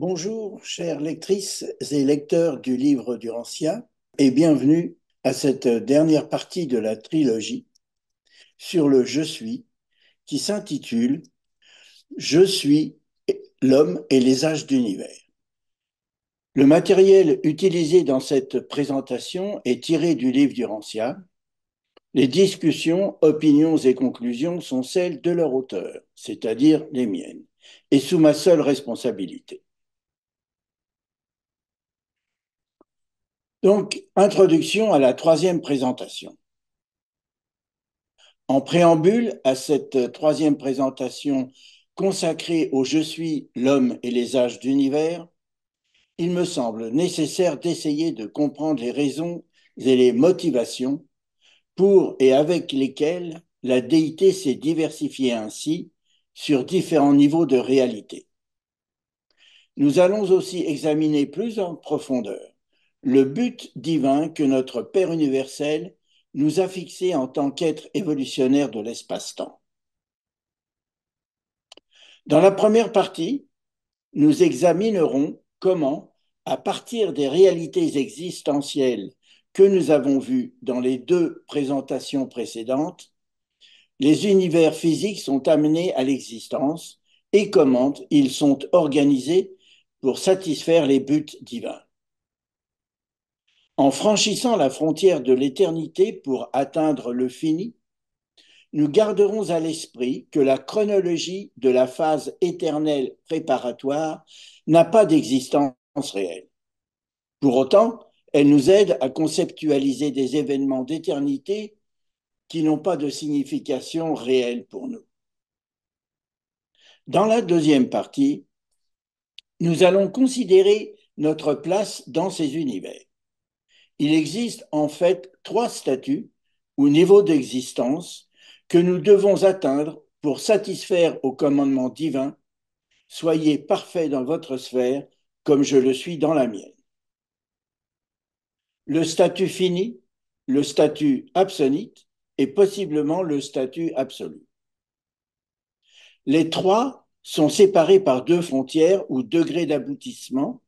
Bonjour, chères lectrices et lecteurs du livre du Rancia, et bienvenue à cette dernière partie de la trilogie sur le Je suis, qui s'intitule Je suis l'homme et les âges d'univers. Le matériel utilisé dans cette présentation est tiré du livre du Rancia. Les discussions, opinions et conclusions sont celles de leur auteur, c'est-à-dire les miennes, et sous ma seule responsabilité. Donc, introduction à la troisième présentation. En préambule à cette troisième présentation consacrée au Je suis l'homme et les âges d'univers, il me semble nécessaire d'essayer de comprendre les raisons et les motivations pour et avec lesquelles la déité s'est diversifiée ainsi sur différents niveaux de réalité. Nous allons aussi examiner plus en profondeur le but divin que notre Père universel nous a fixé en tant qu'être évolutionnaire de l'espace-temps. Dans la première partie, nous examinerons comment, à partir des réalités existentielles que nous avons vues dans les deux présentations précédentes, les univers physiques sont amenés à l'existence et comment ils sont organisés pour satisfaire les buts divins. En franchissant la frontière de l'éternité pour atteindre le fini, nous garderons à l'esprit que la chronologie de la phase éternelle préparatoire n'a pas d'existence réelle. Pour autant, elle nous aide à conceptualiser des événements d'éternité qui n'ont pas de signification réelle pour nous. Dans la deuxième partie, nous allons considérer notre place dans ces univers. Il existe en fait trois statuts ou niveaux d'existence que nous devons atteindre pour satisfaire au commandement divin « Soyez parfaits dans votre sphère comme je le suis dans la mienne ». Le statut fini, le statut absonite et possiblement le statut absolu. Les trois sont séparés par deux frontières ou degrés d'aboutissement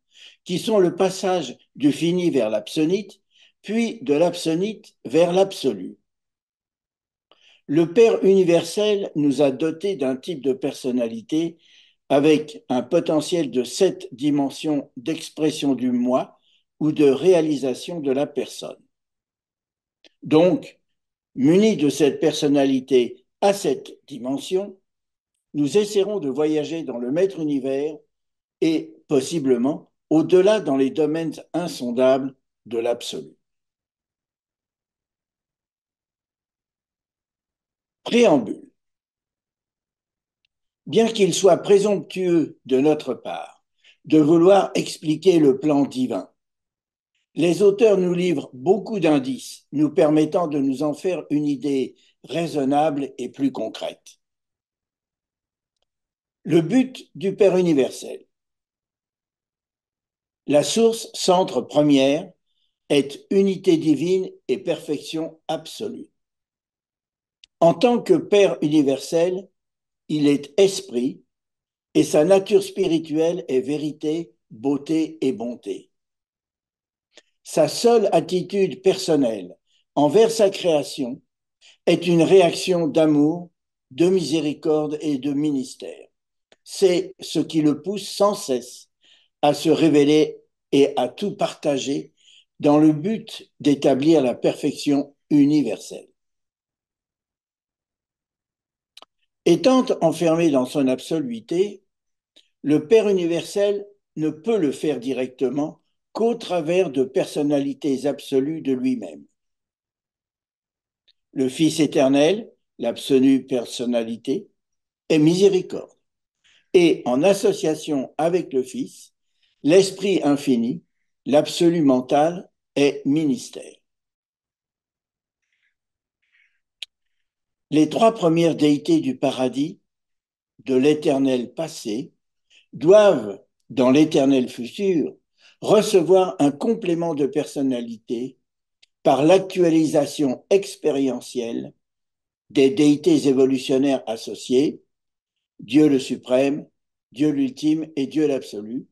qui sont le passage du fini vers l'absonite, puis de l'absonite vers l'absolu. Le Père universel nous a dotés d'un type de personnalité avec un potentiel de 7 dimensions d'expression du moi ou de réalisation de la personne. Donc, munis de cette personnalité à 7 dimensions, nous essaierons de voyager dans le maître univers et possiblement au-delà dans les domaines insondables de l'absolu. Préambule. Bien qu'il soit présomptueux de notre part de vouloir expliquer le plan divin, les auteurs nous livrent beaucoup d'indices nous permettant de nous en faire une idée raisonnable et plus concrète. Le but du Père universel. La source centre première est unité divine et perfection absolue. En tant que Père universel, il est esprit et sa nature spirituelle est vérité, beauté et bonté. Sa seule attitude personnelle envers sa création est une réaction d'amour, de miséricorde et de ministère. C'est ce qui le pousse sans cesse à se révéler et à tout partager dans le but d'établir la perfection universelle. Étant enfermé dans son absoluité, le Père universel ne peut le faire directement qu'au travers de personnalités absolues de lui-même. Le Fils éternel, l'absolue personnalité, est miséricorde. Et en association avec le Fils, l'Esprit infini, l'absolu mental, est ministère. Les trois premières déités du paradis, de l'éternel passé, doivent, dans l'éternel futur, recevoir un complément de personnalité par l'actualisation expérientielle des déités évolutionnaires associées, Dieu le suprême, Dieu l'ultime et Dieu l'absolu,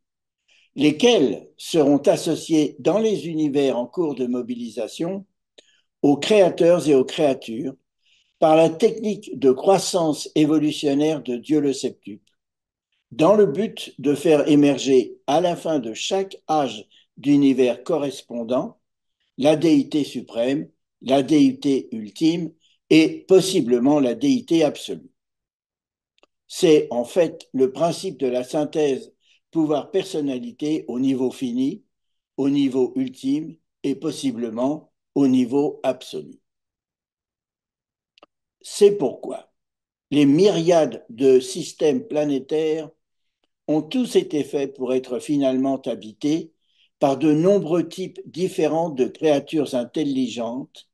lesquels seront associés dans les univers en cours de mobilisation aux créateurs et aux créatures par la technique de croissance évolutionnaire de Dieu le septuple, dans le but de faire émerger à la fin de chaque âge d'univers correspondant la déité suprême, la déité ultime et possiblement la déité absolue. C'est en fait le principe de la synthèse pouvoir-personnalité au niveau fini, au niveau ultime et possiblement au niveau absolu. C'est pourquoi les myriades de systèmes planétaires ont tous été faits pour être finalement habités par de nombreux types différents de créatures intelligentes,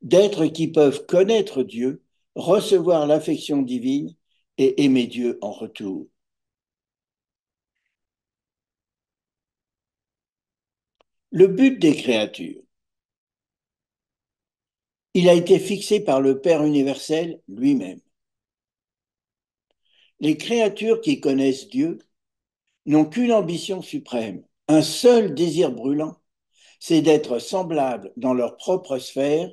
d'êtres qui peuvent connaître Dieu, recevoir l'affection divine et aimer Dieu en retour. Le but des créatures, il a été fixé par le Père universel lui-même. Les créatures qui connaissent Dieu n'ont qu'une ambition suprême, un seul désir brûlant, c'est d'être semblables dans leur propre sphère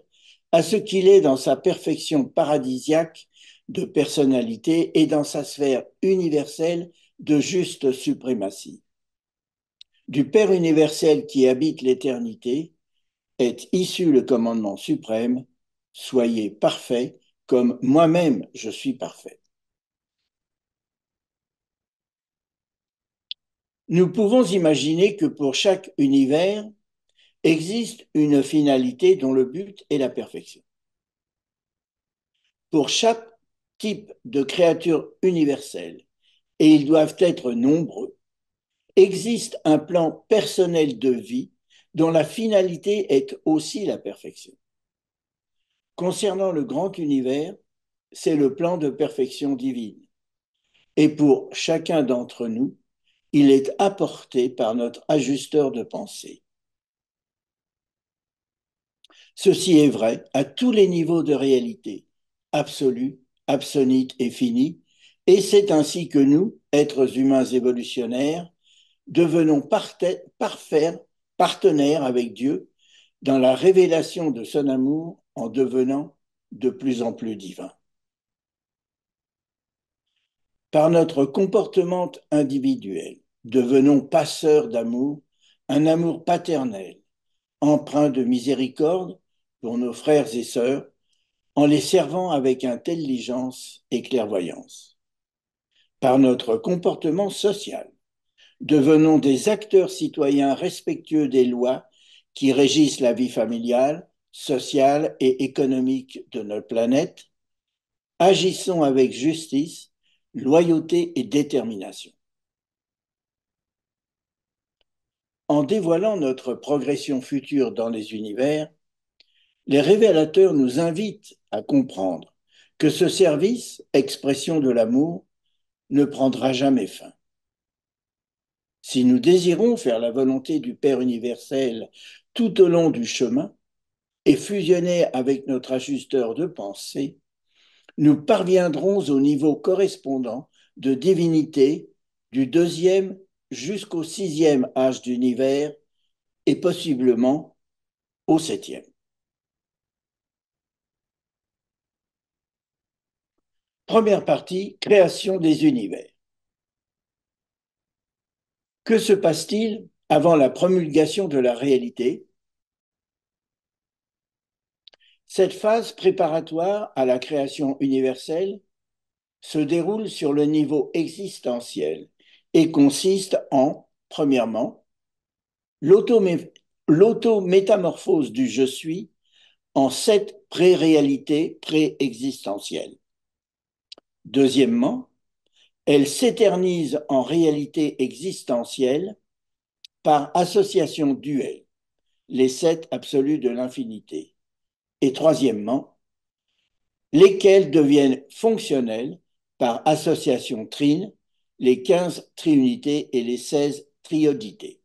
à ce qu'il est dans sa perfection paradisiaque de personnalité et dans sa sphère universelle de juste suprématie. Du Père universel qui habite l'éternité est issu le commandement suprême, soyez parfaits comme moi-même je suis parfait. Nous pouvons imaginer que pour chaque univers existe une finalité dont le but est la perfection. Pour chaque type de créature universelle, et ils doivent être nombreux, existe un plan personnel de vie dont la finalité est aussi la perfection. Concernant le grand univers, c'est le plan de perfection divine. Et pour chacun d'entre nous, il est apporté par notre ajusteur de pensée. Ceci est vrai à tous les niveaux de réalité, absolue, absonite et finie, et c'est ainsi que nous, êtres humains évolutionnaires, devenons parfaits partenaires avec Dieu dans la révélation de son amour en devenant de plus en plus divins. Par notre comportement individuel, devenons passeurs d'amour, un amour paternel, empreint de miséricorde pour nos frères et sœurs, en les servant avec intelligence et clairvoyance. Par notre comportement social, devenons des acteurs citoyens respectueux des lois qui régissent la vie familiale, sociale et économique de notre planète. Agissons avec justice, loyauté et détermination. En dévoilant notre progression future dans les univers, les révélateurs nous invitent à comprendre que ce service, expression de l'amour, ne prendra jamais fin. Si nous désirons faire la volonté du Père universel tout au long du chemin et fusionner avec notre ajusteur de pensée, nous parviendrons au niveau correspondant de divinité du deuxième jusqu'au sixième âge d'univers et possiblement au septième. Première partie, création des univers. Que se passe-t-il avant la promulgation de la réalité? Cette phase préparatoire à la création universelle se déroule sur le niveau existentiel et consiste en, premièrement, l'autométamorphose du je suis en 7 pré-réalités pré-existentielles. Deuxièmement, elle s'éternise en réalité existentielle par association duelle, les 7 absolus de l'infinité. Et troisièmement, lesquels deviennent fonctionnels par association trine, les 15 triunités et les 16 triodités.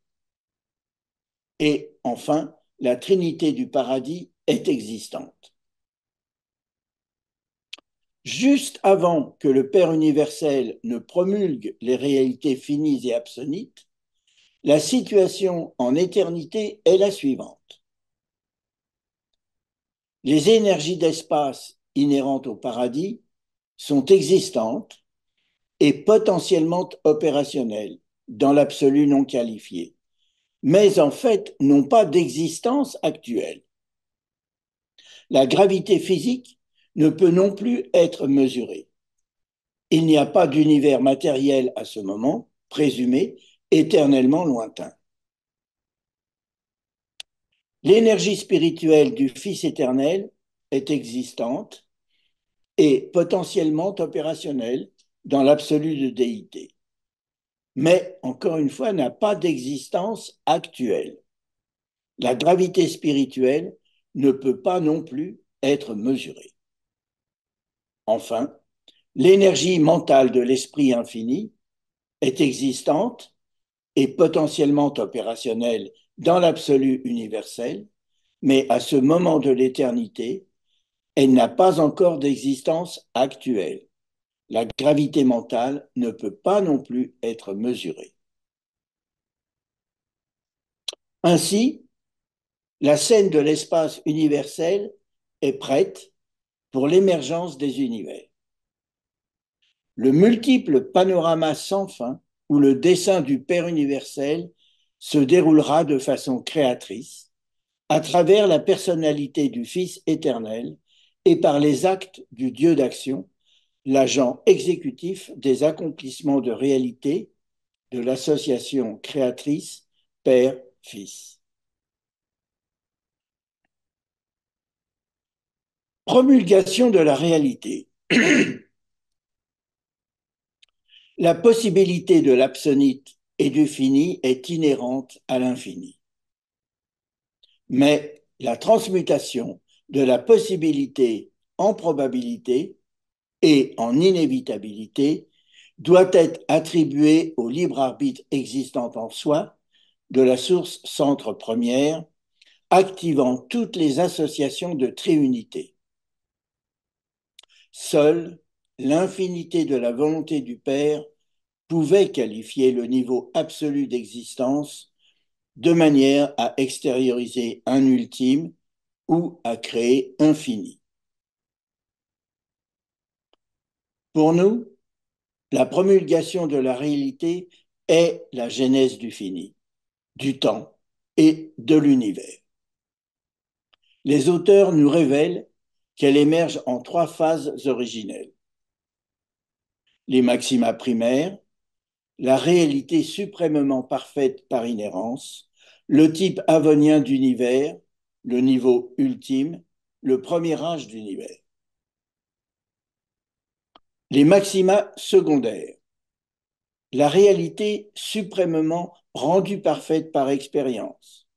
Et enfin, la trinité du paradis est existante. Juste avant que le Père universel ne promulgue les réalités finies et absonites, La situation en éternité est la suivante. Les énergies d'espace inhérentes au paradis sont existantes et potentiellement opérationnelles dans l'absolu non qualifié, mais en fait n'ont pas d'existence actuelle. La gravité physique ne peut non plus être mesurée. Il n'y a pas d'univers matériel à ce moment, présumé, éternellement lointain. L'énergie spirituelle du Fils éternel est existante et potentiellement opérationnelle dans l'absolu de déité, mais encore une fois n'a pas d'existence actuelle. La gravité spirituelle ne peut pas non plus être mesurée. Enfin, l'énergie mentale de l'esprit infini est existante et potentiellement opérationnelle dans l'absolu universel, mais à ce moment de l'éternité, elle n'a pas encore d'existence actuelle. La gravité mentale ne peut pas non plus être mesurée. Ainsi, la scène de l'espace universel est prête pour l'émergence des univers. Le multiple panorama sans fin où le dessein du Père universel se déroulera de façon créatrice à travers la personnalité du Fils éternel et par les actes du Dieu d'action, l'agent exécutif des accomplissements de réalité de l'association créatrice Père-Fils. Promulgation de la réalité. La possibilité de l'absonite et du fini est inhérente à l'infini. Mais la transmutation de la possibilité en probabilité et en inévitabilité doit être attribuée au libre arbitre existant en soi de la source centre première, activant toutes les associations de triunité. Seule l'infinité de la volonté du Père pouvait qualifier le niveau absolu d'existence de manière à extérioriser un ultime ou à créer infini. Pour nous, la promulgation de la réalité est la genèse du fini, du temps et de l'univers. Les auteurs nous révèlent qu'elle émerge en trois phases originelles. Les maxima primaires, la réalité suprêmement parfaite par inhérence, le type avonien d'univers, le niveau ultime, le premier âge d'univers. Les maxima secondaires, la réalité suprêmement rendue parfaite par expérience,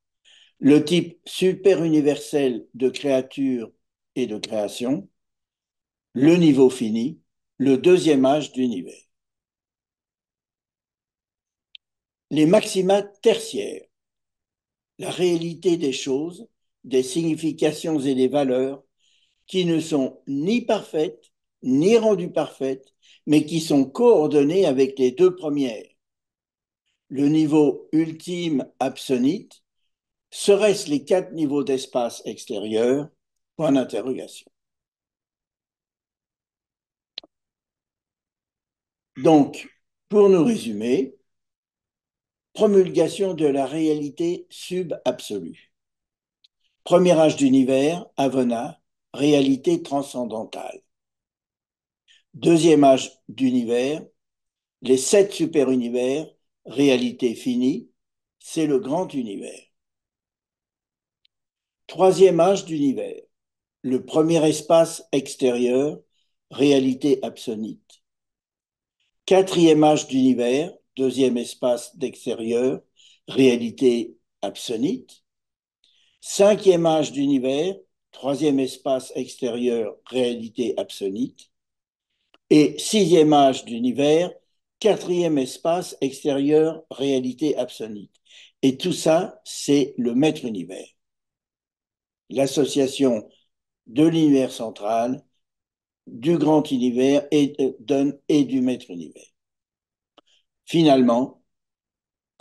le type super-universel de créature et de création, le niveau fini, le deuxième âge d'univers. Les maxima tertiaires, la réalité des choses, des significations et des valeurs qui ne sont ni parfaites, ni rendues parfaites, mais qui sont coordonnées avec les deux premières. Le niveau ultime absonite, serait-ce les quatre niveaux d'espace extérieur? Point d'interrogation. Donc, pour nous résumer, promulgation de la réalité sub-absolue. Premier âge d'univers, Avona, réalité transcendantale. Deuxième âge d'univers, les sept super-univers, réalité finie, c'est le grand univers. Troisième âge d'univers, le premier espace extérieur, réalité absonite. Quatrième âge d'univers, deuxième espace d'extérieur, réalité absonite. Cinquième âge d'univers, troisième espace extérieur, réalité absonite. Et sixième âge d'univers, quatrième espace extérieur, réalité absonite. Et tout ça, c'est le maître univers. L'association de l'univers central, du grand univers et du maître univers. Finalement,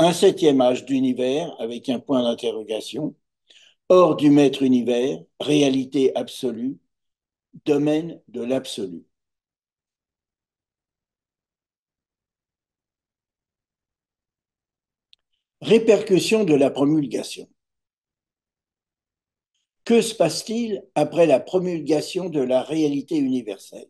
un septième âge d'univers avec un point d'interrogation, hors du maître univers, réalité absolue, domaine de l'absolu. Répercussions de la promulgation. Que se passe-t-il après la promulgation de la réalité universelle?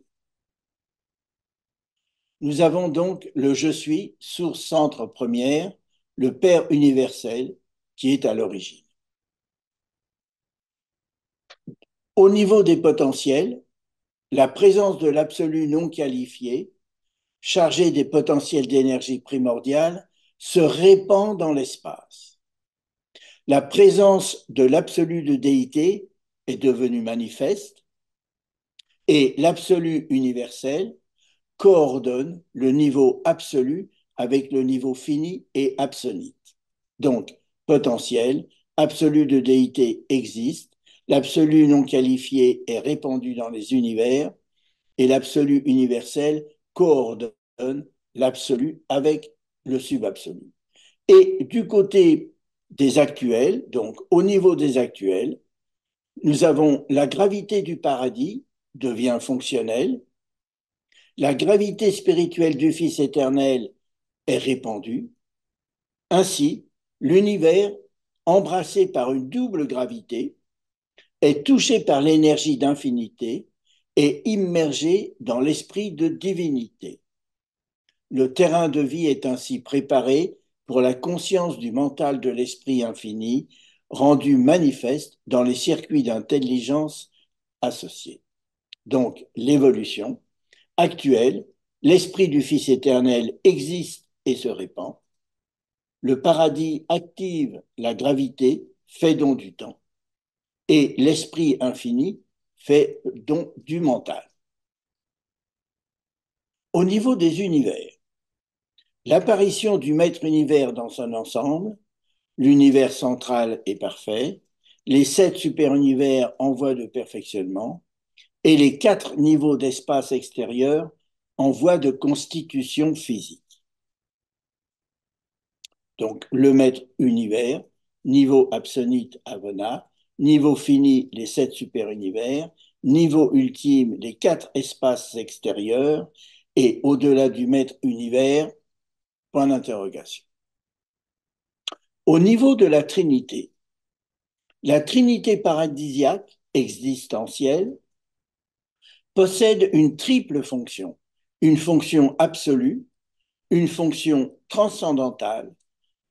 Nous avons donc le je suis, source centre première, le Père universel qui est à l'origine. Au niveau des potentiels, la présence de l'absolu non qualifié, chargé des potentiels d'énergie primordiale, se répand dans l'espace. La présence de l'absolu de déité est devenue manifeste et l'absolu universel coordonne le niveau absolu avec le niveau fini et absonite. Donc, potentiel, absolu de déité existe, l'absolu non qualifié est répandu dans les univers et l'absolu universel coordonne l'absolu avec le subabsolu. Et du côté des actuels, donc au niveau des actuels, nous avons la gravité du paradis devient fonctionnelle, la gravité spirituelle du Fils éternel est répandue. Ainsi, l'univers, embrassé par une double gravité, est touché par l'énergie d'infinité et immergé dans l'esprit de divinité. Le terrain de vie est ainsi préparé pour la conscience du mental de l'esprit infini, rendu manifeste dans les circuits d'intelligence associés. Donc, l'évolution actuelle, l'esprit du Fils éternel existe et se répand. Le paradis active la gravité, fait don du temps. Et l'esprit infini fait don du mental. Au niveau des univers, l'apparition du maître univers dans son ensemble, l'univers central est parfait, les 7 super-univers en voie de perfectionnement et les 4 niveaux d'espace extérieur en voie de constitution physique. Donc, le maître univers, niveau absonite Avona, niveau fini, les 7 super-univers, niveau ultime, les 4 espaces extérieurs, et au-delà du maître univers, point d'interrogation. Au niveau de la Trinité paradisiaque existentielle possède une triple fonction, une fonction absolue, une fonction transcendantale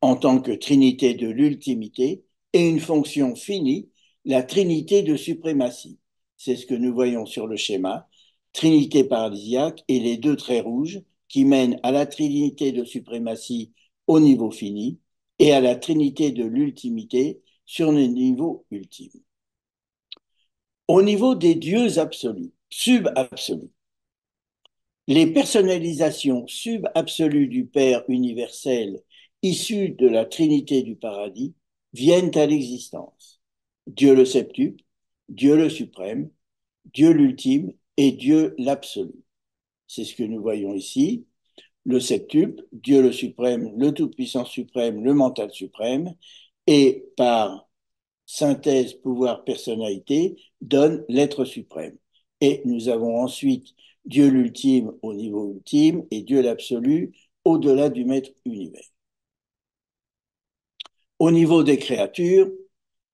en tant que trinité de l'ultimité et une fonction finie, la trinité de suprématie. C'est ce que nous voyons sur le schéma, trinité paradisiaque et les 2 traits rouges qui mènent à la trinité de suprématie au niveau fini et à la trinité de l'ultimité sur le niveau ultime. Au niveau des dieux absolus, sub-absolus, les personnalisations sub-absolues du Père universel issues de la Trinité du paradis viennent à l'existence. Dieu le septuple, Dieu le suprême, Dieu l'ultime et Dieu l'absolu. C'est ce que nous voyons ici. Le septuple, Dieu le suprême, le tout-puissant suprême, le mental suprême, et par synthèse, pouvoir, personnalité, donne l'être suprême. Et nous avons ensuite Dieu l'ultime au niveau ultime et Dieu l'absolu au-delà du maître univers. Au niveau des créatures,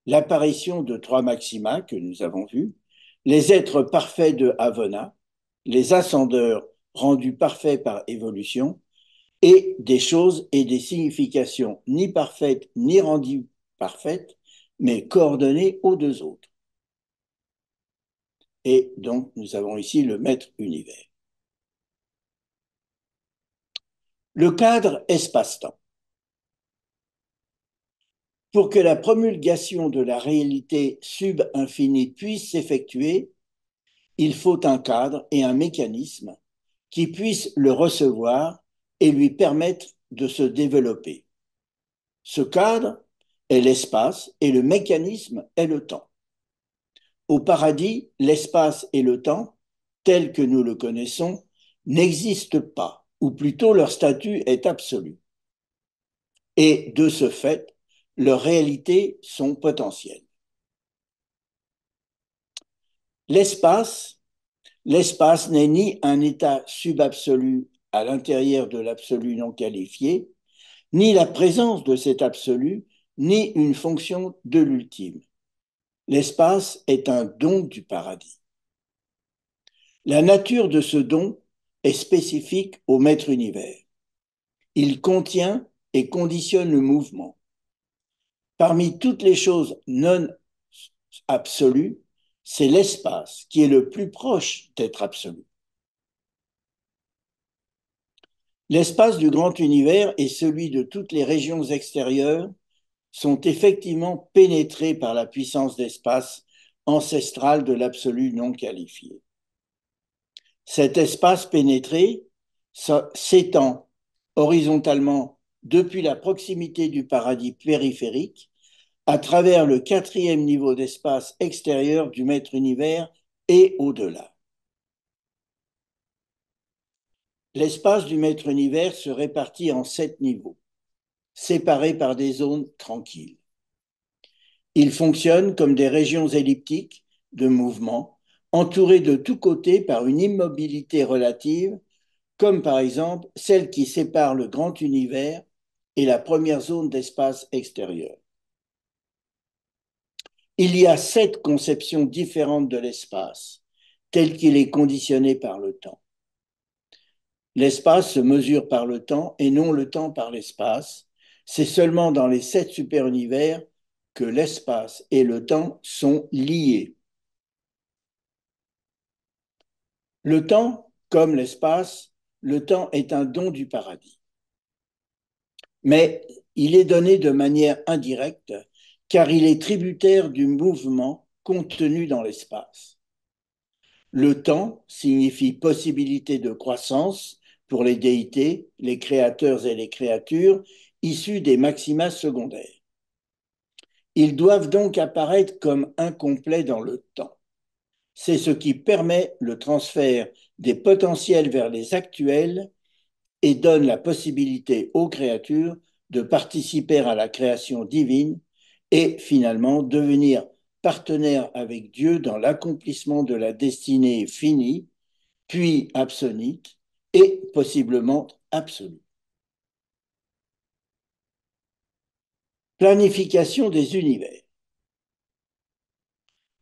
l'apparition de 3 maxima que nous avons vus, les êtres parfaits de Havona, les ascendeurs rendus parfaits par évolution, et des choses et des significations ni parfaites ni rendues parfaites, mais coordonnées aux 2 autres. Et donc, nous avons ici le maître univers. Le cadre espace-temps. Pour que la promulgation de la réalité sub-infinie puisse s'effectuer, il faut un cadre et un mécanisme qui puissent le recevoir et lui permettre de se développer. Ce cadre est l'espace et le mécanisme est le temps. Au paradis, l'espace et le temps, tels que nous le connaissons, n'existent pas, ou plutôt leur statut est absolu. et de ce fait, leurs réalités sont potentielles. L'espace, l'espace n'est ni un état subabsolu à l'intérieur de l'absolu non qualifié, ni la présence de cet absolu, ni une fonction de l'ultime. L'espace est un don du paradis. La nature de ce don est spécifique au maître univers. Il contient et conditionne le mouvement. Parmi toutes les choses non absolues, c'est l'espace qui est le plus proche d'être absolu. L'espace du grand univers et celui de toutes les régions extérieures sont effectivement pénétrés par la puissance d'espace ancestrale de l'absolu non qualifié. Cet espace pénétré s'étend horizontalement depuis la proximité du paradis périphérique à travers le quatrième niveau d'espace extérieur du maître univers et au-delà. L'espace du maître univers se répartit en 7 niveaux, séparés par des zones tranquilles. Il fonctionne comme des régions elliptiques de mouvement, entourées de tous côtés par une immobilité relative, comme par exemple celle qui sépare le grand univers et la première zone d'espace extérieur. Il y a 7 conceptions différentes de l'espace, tel qu'il est conditionné par le temps. L'espace se mesure par le temps et non le temps par l'espace. C'est seulement dans les 7 super-univers que l'espace et le temps sont liés. Le temps, comme l'espace, le temps est un don du paradis. Mais il est donné de manière indirecte, car il est tributaire du mouvement contenu dans l'espace. Le temps signifie possibilité de croissance pour les déités, les créateurs et les créatures issus des maxima secondaires. Ils doivent donc apparaître comme incomplets dans le temps. C'est ce qui permet le transfert des potentiels vers les actuels et donne la possibilité aux créatures de participer à la création divine et finalement devenir partenaires avec Dieu dans l'accomplissement de la destinée finie, puis absonite et possiblement absolue. Planification des univers.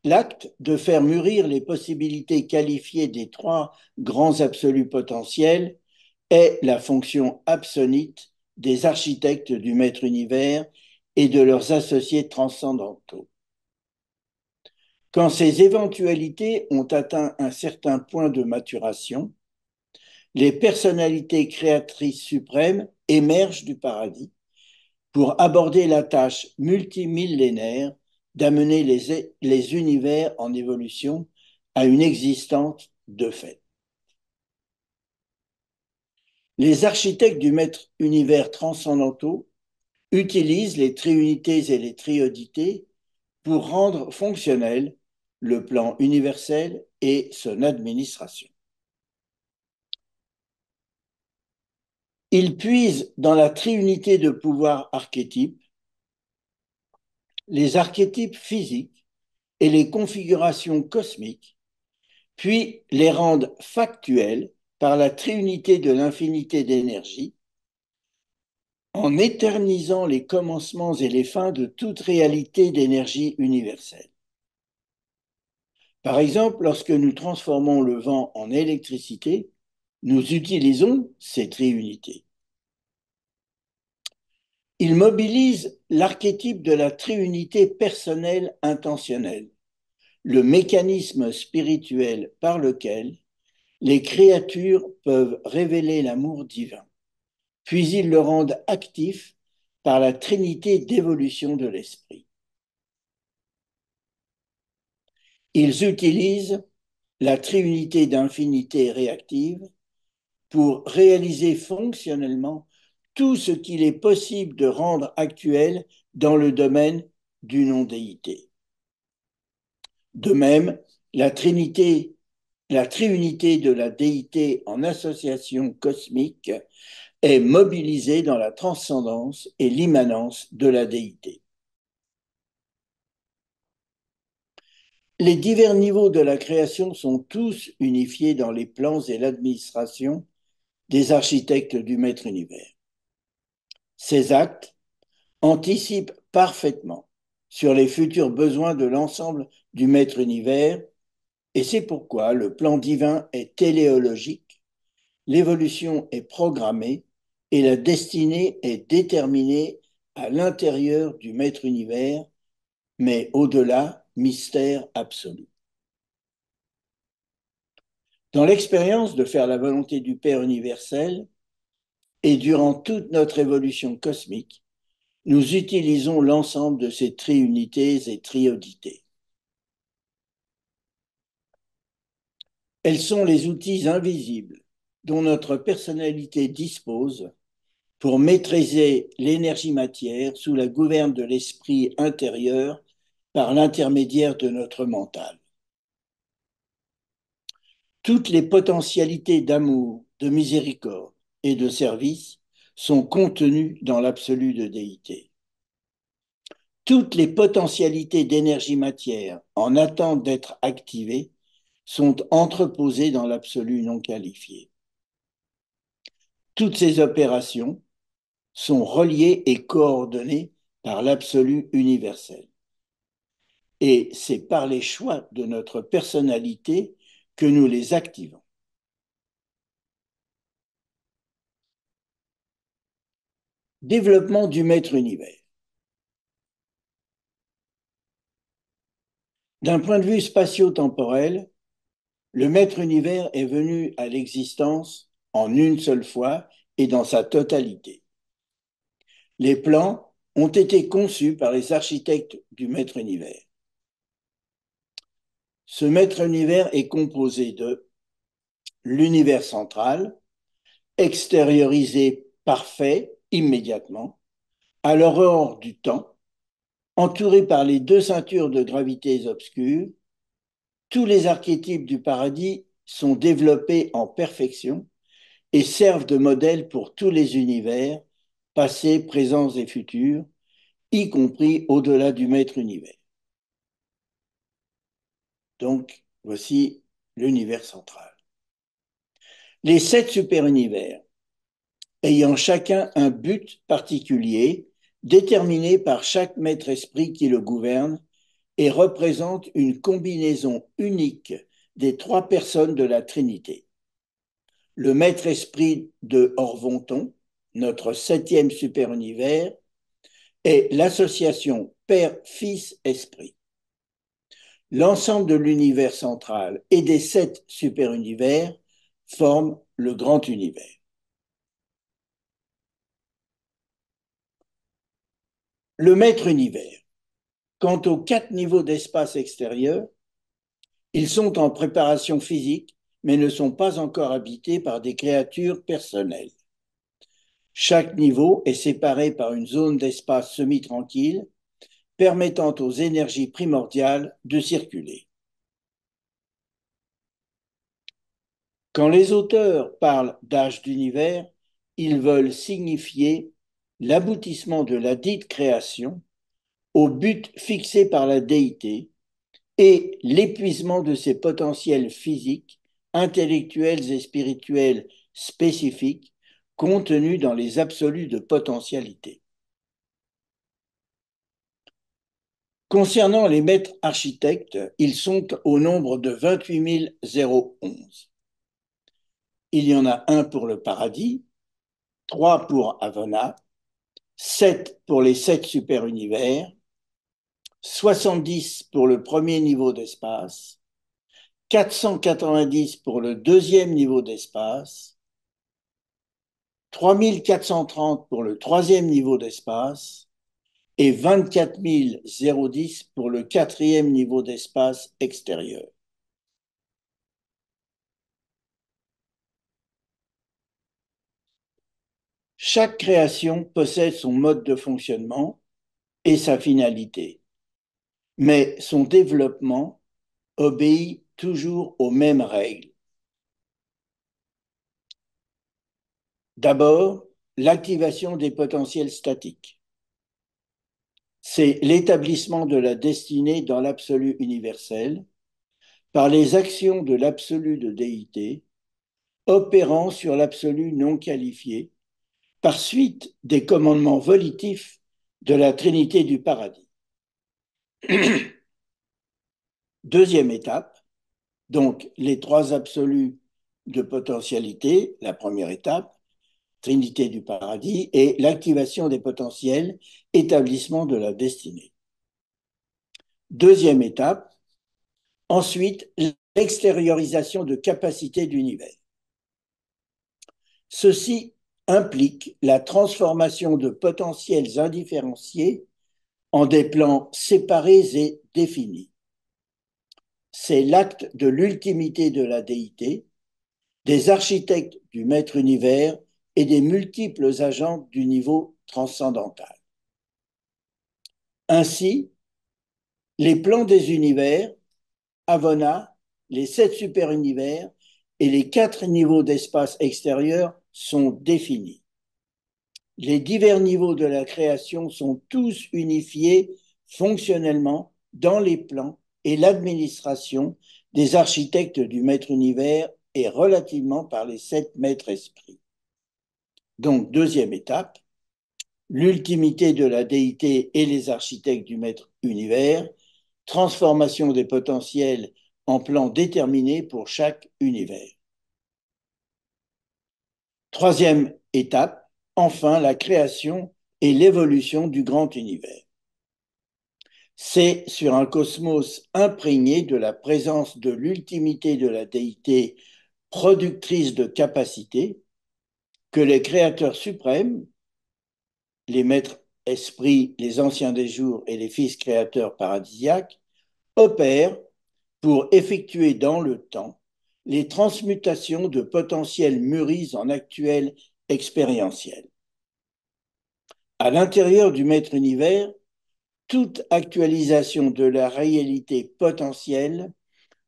L'acte de faire mûrir les possibilités qualifiées des 3 grands absolus potentiels est la fonction absonite des architectes du maître univers et de leurs associés transcendantaux. Quand ces éventualités ont atteint un certain point de maturation, les personnalités créatrices suprêmes émergent du paradis pour aborder la tâche multimillénaire d'amener les univers en évolution à une existence de fait. Les architectes du maître univers transcendantaux utilisent les triunités et les triodités pour rendre fonctionnel le plan universel et son administration. Ils puisent dans la triunité de pouvoirs archétypes, les archétypes physiques et les configurations cosmiques, puis les rendent factuels par la triunité de l'infinité d'énergie, en éternisant les commencements et les fins de toute réalité d'énergie universelle. Par exemple, lorsque nous transformons le vent en électricité, nous utilisons ces triunités. Il mobilise l'archétype de la triunité personnelle intentionnelle, le mécanisme spirituel par lequel les créatures peuvent révéler l'amour divin, puis ils le rendent actif par la trinité d'évolution de l'esprit. Ils utilisent la triunité d'infinité réactive pour réaliser fonctionnellement tout ce qu'il est possible de rendre actuel dans le domaine du non-déité. De même, la triunité de la déité en association cosmique est mobilisé dans la transcendance et l'immanence de la déité. Les divers niveaux de la création sont tous unifiés dans les plans et l'administration des architectes du Maître Univers. Ces actes anticipent parfaitement sur les futurs besoins de l'ensemble du Maître Univers, et c'est pourquoi le plan divin est téléologique, l'évolution est programmée et la destinée est déterminée à l'intérieur du Maître Univers, mais au-delà, mystère absolu. Dans l'expérience de faire la volonté du Père universel et durant toute notre évolution cosmique, nous utilisons l'ensemble de ces triunités et triodités. Elles sont les outils invisibles dont notre personnalité dispose pour maîtriser l'énergie matière sous la gouverne de l'esprit intérieur par l'intermédiaire de notre mental. Toutes les potentialités d'amour, de miséricorde et de service sont contenues dans l'absolu de déité. Toutes les potentialités d'énergie matière en attente d'être activées sont entreposées dans l'absolu non qualifié. Toutes ces opérations sont reliées et coordonnées par l'absolu universel. Et c'est par les choix de notre personnalité que nous les activons. Développement du Maître Univers. D'un point de vue spatio-temporel, le Maître Univers est venu à l'existence en une seule fois et dans sa totalité. Les plans ont été conçus par les architectes du Maître Univers. Ce Maître Univers est composé de l'univers central, extériorisé parfait immédiatement, à l'aurore du temps, entouré par les deux ceintures de gravités obscures. Tous les archétypes du paradis sont développés en perfection et servent de modèle pour tous les univers, passés, présents et futurs, y compris au-delà du Maître Univers. Donc, voici l'univers central. Les 7 super-univers, ayant chacun un but particulier, déterminé par chaque maître-esprit qui le gouverne, et représentent une combinaison unique des 3 personnes de la Trinité. Le maître-esprit de Orvonton, notre 7e super-univers, est l'association Père-Fils-Esprit. L'ensemble de l'univers central et des 7 super-univers forment le grand univers. Le maître univers. Quant aux 4 niveaux d'espace extérieur, ils sont en préparation physique, mais ne sont pas encore habités par des créatures personnelles. Chaque niveau est séparé par une zone d'espace semi-tranquille, permettant aux énergies primordiales de circuler. Quand les auteurs parlent d'âge d'univers, ils veulent signifier l'aboutissement de la dite création au but fixé par la déité et l'épuisement de ses potentiels physiques, intellectuels et spirituels spécifiques contenus dans les absolus de potentialité. Concernant les maîtres architectes, ils sont au nombre de 28 011. Il y en a un pour le paradis, 3 pour Avona, 7 pour les 7 super-univers, 70 pour le premier niveau d'espace, 490 pour le deuxième niveau d'espace, 3430 pour le troisième niveau d'espace et 24 010 pour le quatrième niveau d'espace extérieur. Chaque création possède son mode de fonctionnement et sa finalité, mais son développement obéit toujours aux mêmes règles. D'abord, l'activation des potentiels statiques. C'est l'établissement de la destinée dans l'absolu universel par les actions de l'absolu de déité opérant sur l'absolu non qualifié par suite des commandements volitifs de la Trinité du paradis. Deuxième étape, donc les trois absolus de potentialité, la première étape, Trinité du paradis, et l'activation des potentiels, établissement de la destinée. Deuxième étape, ensuite, l'extériorisation de capacités d'univers. Ceci implique la transformation de potentiels indifférenciés en des plans séparés et définis. C'est l'acte de l'ultimité de la déité, des architectes du maître univers et des multiples agents du niveau transcendantal. Ainsi, les plans des univers, Avona, les 7 super-univers et les 4 niveaux d'espace extérieur sont définis. Les divers niveaux de la création sont tous unifiés fonctionnellement dans les plans et l'administration des architectes du maître univers et relativement par les 7 maîtres esprits. Donc, deuxième étape, l'ultimité de la déité et les architectes du maître univers, transformation des potentiels en plans déterminés pour chaque univers. Troisième étape, enfin la création et l'évolution du grand univers. C'est sur un cosmos imprégné de la présence de l'ultimité de la déité productrice de capacités que les créateurs suprêmes, les maîtres esprits, les anciens des jours et les fils créateurs paradisiaques, opèrent pour effectuer dans le temps les transmutations de potentiels mûris en actuels expérientiels. À l'intérieur du maître univers, toute actualisation de la réalité potentielle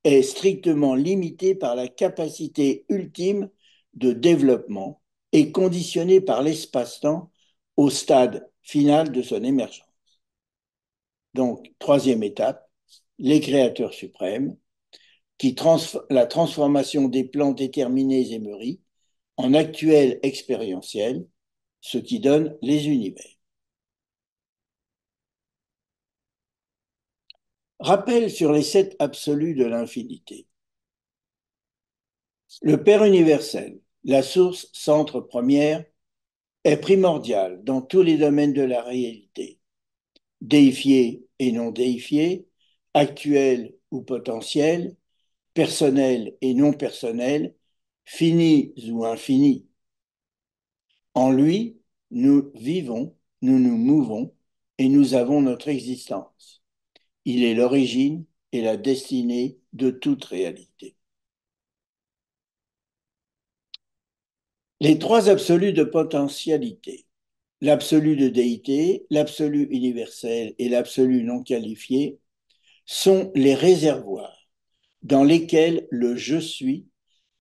est strictement limitée par la capacité ultime de développement et conditionnée par l'espace-temps au stade final de son émergence. Donc, troisième étape, les créateurs suprêmes, la transformation des plans déterminés et mûris en actuels expérientiels, ce qui donne les univers. Rappel sur les 7 absolus de l'infinité. Le Père universel, la source centre première, est primordial dans tous les domaines de la réalité, déifié et non déifié, actuel ou potentiel, personnel et non personnel, fini ou infini. En lui, nous vivons, nous nous mouvons et nous avons notre existence. Il est l'origine et la destinée de toute réalité. Les 3 absolus de potentialité, l'absolu de déité, l'absolu universel et l'absolu non qualifié, sont les réservoirs dans lesquels le je suis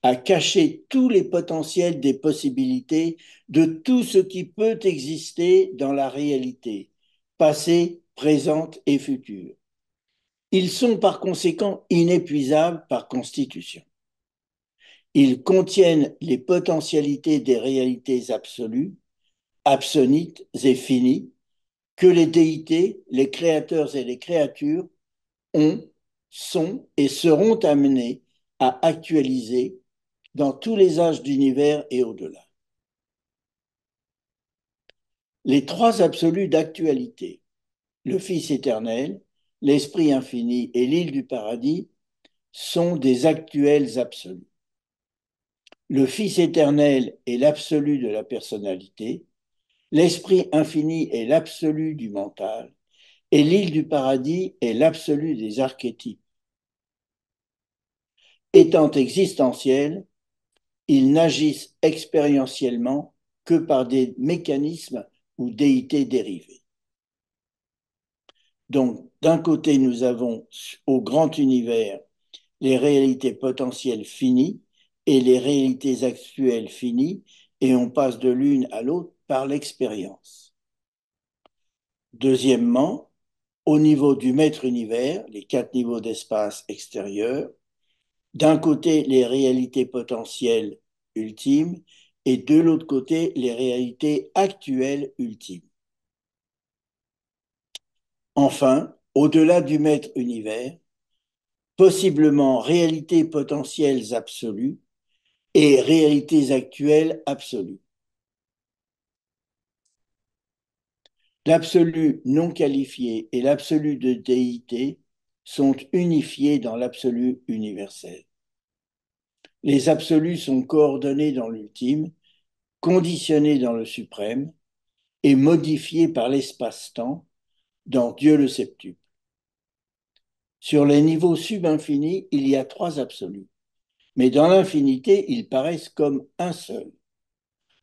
a caché tous les potentiels des possibilités de tout ce qui peut exister dans la réalité, passée, présente et future. Ils sont par conséquent inépuisables par constitution. Ils contiennent les potentialités des réalités absolues, absonites et finies, que les déités, les créateurs et les créatures ont, sont et seront amenés à actualiser dans tous les âges d'univers et au-delà. Les 3 absolus d'actualité, le Fils éternel, l'Esprit infini et l'île du paradis, sont des actuels absolus. Le Fils éternel est l'absolu de la personnalité, l'Esprit infini est l'absolu du mental, et l'île du paradis est l'absolu des archétypes. Étant existentiels, ils n'agissent expérientiellement que par des mécanismes ou déités dérivées. Donc, d'un côté, nous avons au grand univers les réalités potentielles finies et les réalités actuelles finies, et on passe de l'une à l'autre par l'expérience. Deuxièmement, au niveau du maître univers, les 4 niveaux d'espace extérieur, d'un côté les réalités potentielles ultimes et de l'autre côté les réalités actuelles ultimes. Enfin, au-delà du maître univers, possiblement réalités potentielles absolues et réalités actuelles absolues. L'absolu non qualifié et l'absolu de déité sont unifiés dans l'absolu universel. Les absolus sont coordonnés dans l'ultime, conditionnés dans le suprême et modifiés par l'espace-temps dans Dieu le septuple. Sur les niveaux subinfinis, il y a 3 absolus, mais dans l'infinité, ils paraissent comme un seul.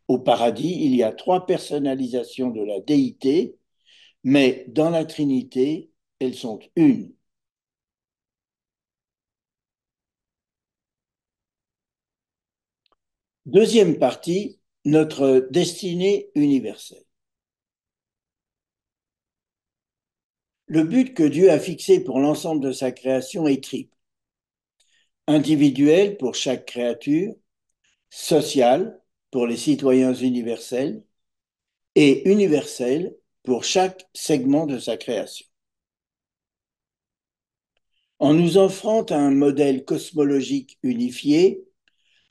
Au paradis, il y a 3 personnalisations de la déité, mais dans la Trinité, elles sont une. Deuxième partie, notre destinée universelle. Le but que Dieu a fixé pour l'ensemble de sa création est triple. Individuel pour chaque créature, social pour les citoyens universels et universel pour chaque segment de sa création. En nous offrant un modèle cosmologique unifié,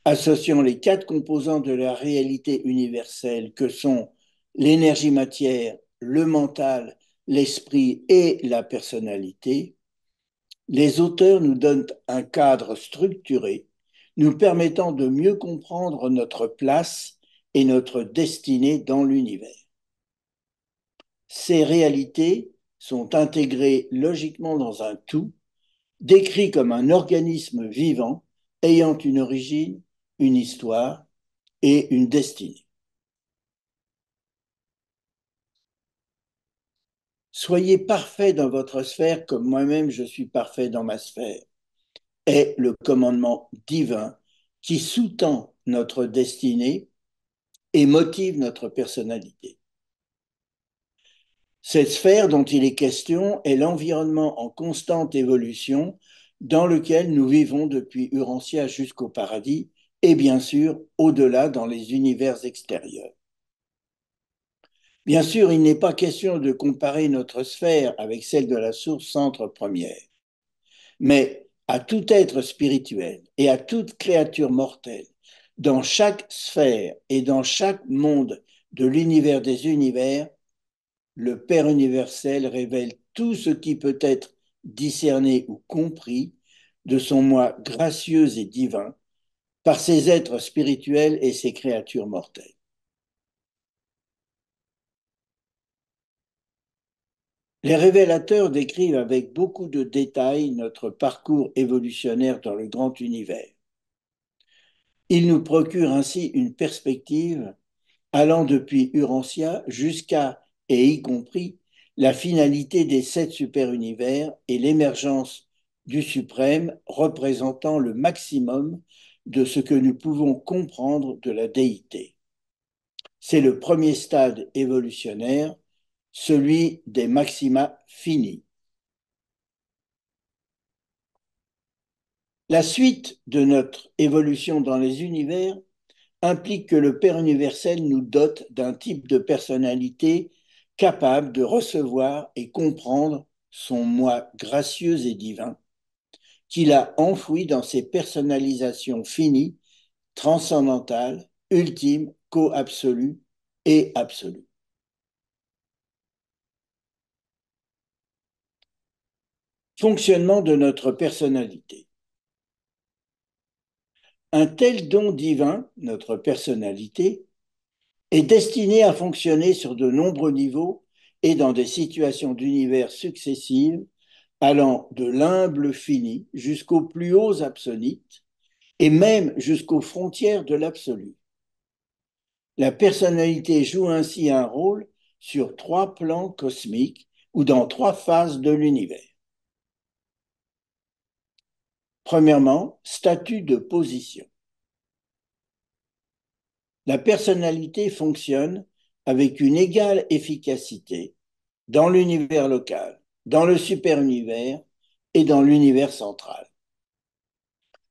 associant les 4 composants de la réalité universelle que sont l'énergie matière, le mental, l'esprit et la personnalité, les auteurs nous donnent un cadre structuré nous permettant de mieux comprendre notre place et notre destinée dans l'univers. Ces réalités sont intégrées logiquement dans un tout, décrit comme un organisme vivant ayant une origine, une histoire et une destinée. Soyez parfait dans votre sphère comme moi-même je suis parfait dans ma sphère est le commandement divin qui sous-tend notre destinée et motive notre personnalité. Cette sphère dont il est question est l'environnement en constante évolution dans lequel nous vivons depuis Urantia jusqu'au paradis et bien sûr au-delà dans les univers extérieurs. Bien sûr, il n'est pas question de comparer notre sphère avec celle de la source centre première, mais à tout être spirituel et à toute créature mortelle, dans chaque sphère et dans chaque monde de l'univers des univers, le Père universel révèle tout ce qui peut être discerné ou compris de son moi gracieux et divin par ses êtres spirituels et ses créatures mortelles. Les révélateurs décrivent avec beaucoup de détails notre parcours évolutionnaire dans le grand univers. Ils nous procurent ainsi une perspective allant depuis Urantia jusqu'à et y compris la finalité des 7 super-univers et l'émergence du suprême représentant le maximum de ce que nous pouvons comprendre de la déité. C'est le premier stade évolutionnaire, celui des maxima finis. La suite de notre évolution dans les univers implique que le Père universel nous dote d'un type de personnalité capable de recevoir et comprendre son moi gracieux et divin, qu'il a enfoui dans ses personnalisations finies, transcendantales, ultimes, co-absolues et absolues. Fonctionnement de notre personnalité. Un tel don divin, notre personnalité, est destiné à fonctionner sur de nombreux niveaux et dans des situations d'univers successives, allant de l'humble fini jusqu'aux plus hauts absonites et même jusqu'aux frontières de l'absolu. La personnalité joue ainsi un rôle sur 3 plans cosmiques ou dans 3 phases de l'univers. Premièrement, statut de position. La personnalité fonctionne avec une égale efficacité dans l'univers local, dans le super-univers et dans l'univers central.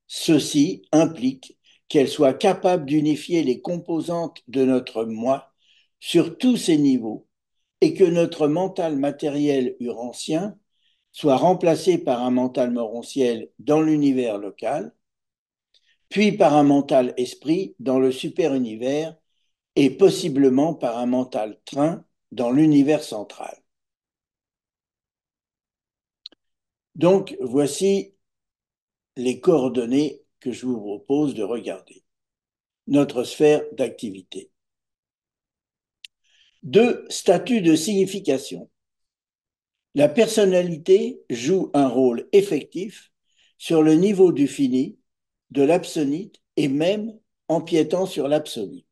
Ceci implique qu'elle soit capable d'unifier les composantes de notre moi sur tous ces niveaux et que notre mental matériel urancien soit remplacé par un mental moronciel dans l'univers local, puis par un mental esprit dans le super-univers et possiblement par un mental train dans l'univers central. Donc, voici les coordonnées que je vous propose de regarder. Notre sphère d'activité. 2. Statut de signification. La personnalité joue un rôle effectif sur le niveau du fini, de l'absonite et même empiétant sur l'absolu.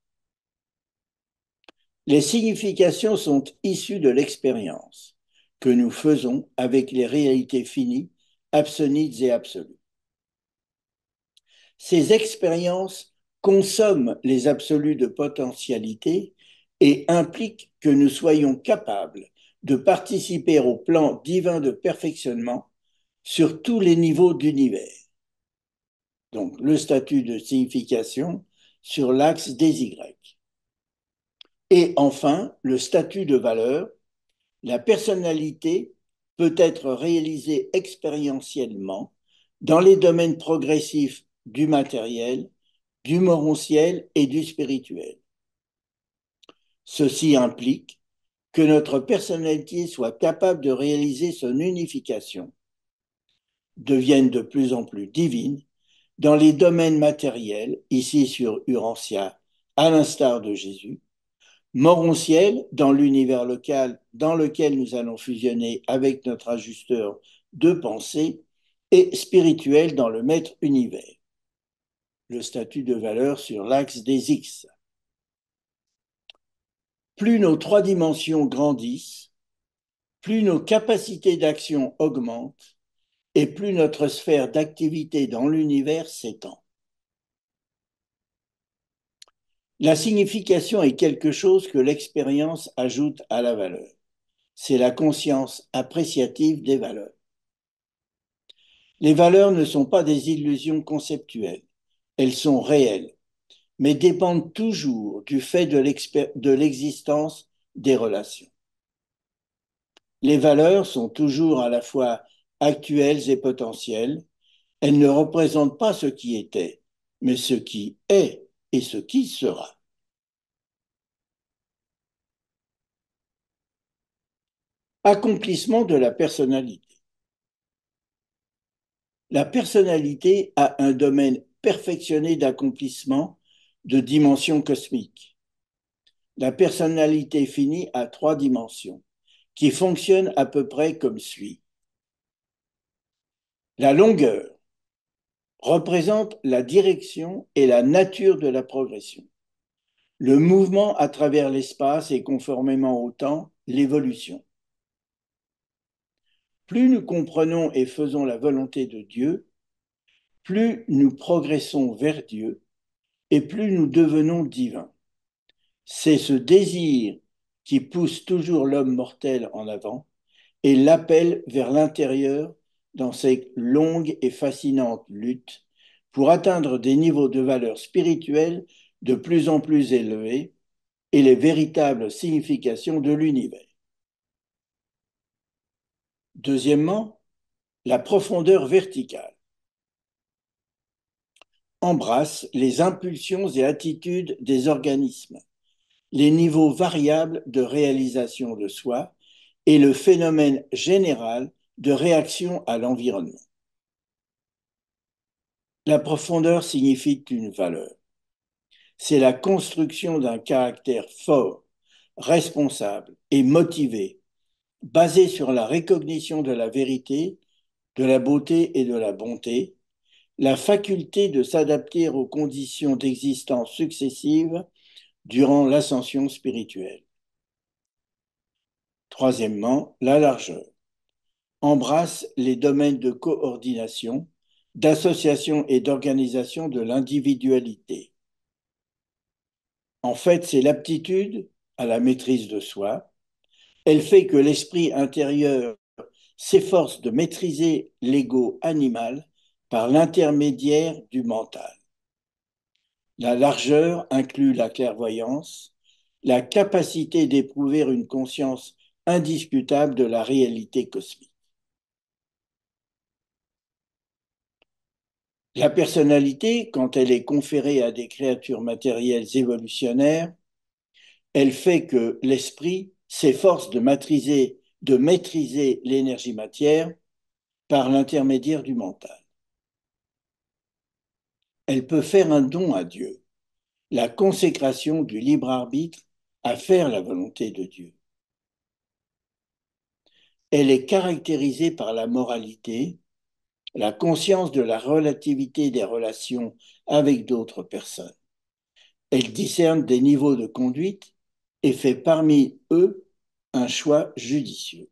Les significations sont issues de l'expérience que nous faisons avec les réalités finies, absonites et absolues. Ces expériences consomment les absolus de potentialité et impliquent que nous soyons capables de participer au plan divin de perfectionnement sur tous les niveaux d'univers. Donc, le statut de signification sur l'axe des Y. Et enfin, le statut de valeur. La personnalité peut être réalisée expérientiellement dans les domaines progressifs du matériel, du moronciel et du spirituel. Ceci implique que notre personnalité soit capable de réaliser son unification, devienne de plus en plus divine dans les domaines matériels, ici sur Urantia, à l'instar de Jésus, moronciel dans l'univers local dans lequel nous allons fusionner avec notre ajusteur de pensée et spirituel dans le maître univers. Le statut de valeur sur l'axe des X. Plus nos trois dimensions grandissent, plus nos capacités d'action augmentent et plus notre sphère d'activité dans l'univers s'étend. La signification est quelque chose que l'expérience ajoute à la valeur. C'est la conscience appréciative des valeurs. Les valeurs ne sont pas des illusions conceptuelles, elles sont réelles, mais dépendent toujours du fait de l'existence des relations. Les valeurs sont toujours à la fois actuelles et potentielles. Elles ne représentent pas ce qui était, mais ce qui est et ce qui sera. Accomplissement de la personnalité. La personnalité a un domaine perfectionné d'accomplissement de dimension cosmique. La personnalité finie a trois dimensions qui fonctionnent à peu près comme suit. La longueur représente la direction et la nature de la progression. Le mouvement à travers l'espace et conformément au temps, l'évolution. Plus nous comprenons et faisons la volonté de Dieu, plus nous progressons vers Dieu et plus nous devenons divins. C'est ce désir qui pousse toujours l'homme mortel en avant et l'appelle vers l'intérieur dans ces longues et fascinantes luttes pour atteindre des niveaux de valeur spirituelle de plus en plus élevés et les véritables significations de l'univers. Deuxièmement, la profondeur verticale embrasse les impulsions et attitudes des organismes, les niveaux variables de réalisation de soi et le phénomène général de réaction à l'environnement. La profondeur signifie une valeur. C'est la construction d'un caractère fort, responsable et motivé, basé sur la recognition de la vérité, de la beauté et de la bonté, la faculté de s'adapter aux conditions d'existence successives durant l'ascension spirituelle. Troisièmement, la largeur embrasse les domaines de coordination, d'association et d'organisation de l'individualité. En fait, c'est l'aptitude à la maîtrise de soi. Elle fait que l'esprit intérieur s'efforce de maîtriser l'ego animal par l'intermédiaire du mental. La largeur inclut la clairvoyance, la capacité d'éprouver une conscience indiscutable de la réalité cosmique. La personnalité, quand elle est conférée à des créatures matérielles évolutionnaires, elle fait que l'esprit s'efforce de maîtriser l'énergie matière par l'intermédiaire du mental. Elle peut faire un don à Dieu, la consécration du libre arbitre à faire la volonté de Dieu. Elle est caractérisée par la moralité, la conscience de la relativité des relations avec d'autres personnes. Elle discerne des niveaux de conduite et fait parmi eux un choix judicieux.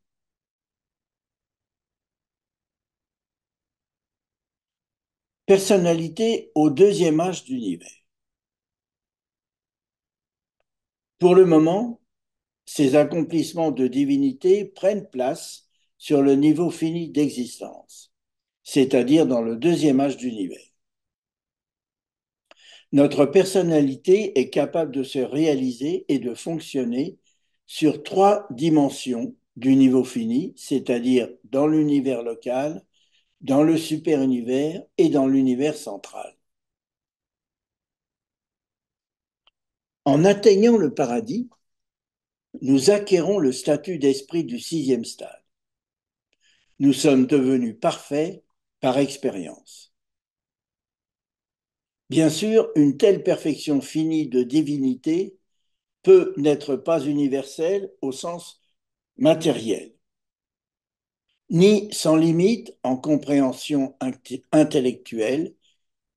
Personnalité au deuxième âge d'univers. Pour le moment, ces accomplissements de divinité prennent place sur le niveau fini d'existence, c'est-à-dire dans le deuxième âge d'univers. Notre personnalité est capable de se réaliser et de fonctionner sur trois dimensions du niveau fini, c'est-à-dire dans l'univers local, dans le super-univers et dans l'univers central. En atteignant le paradis, nous acquérons le statut d'esprit du sixième stade. Nous sommes devenus parfaits par expérience. Bien sûr, une telle perfection finie de divinité peut n'être pas universelle au sens matériel, ni sans limite en compréhension intellectuelle,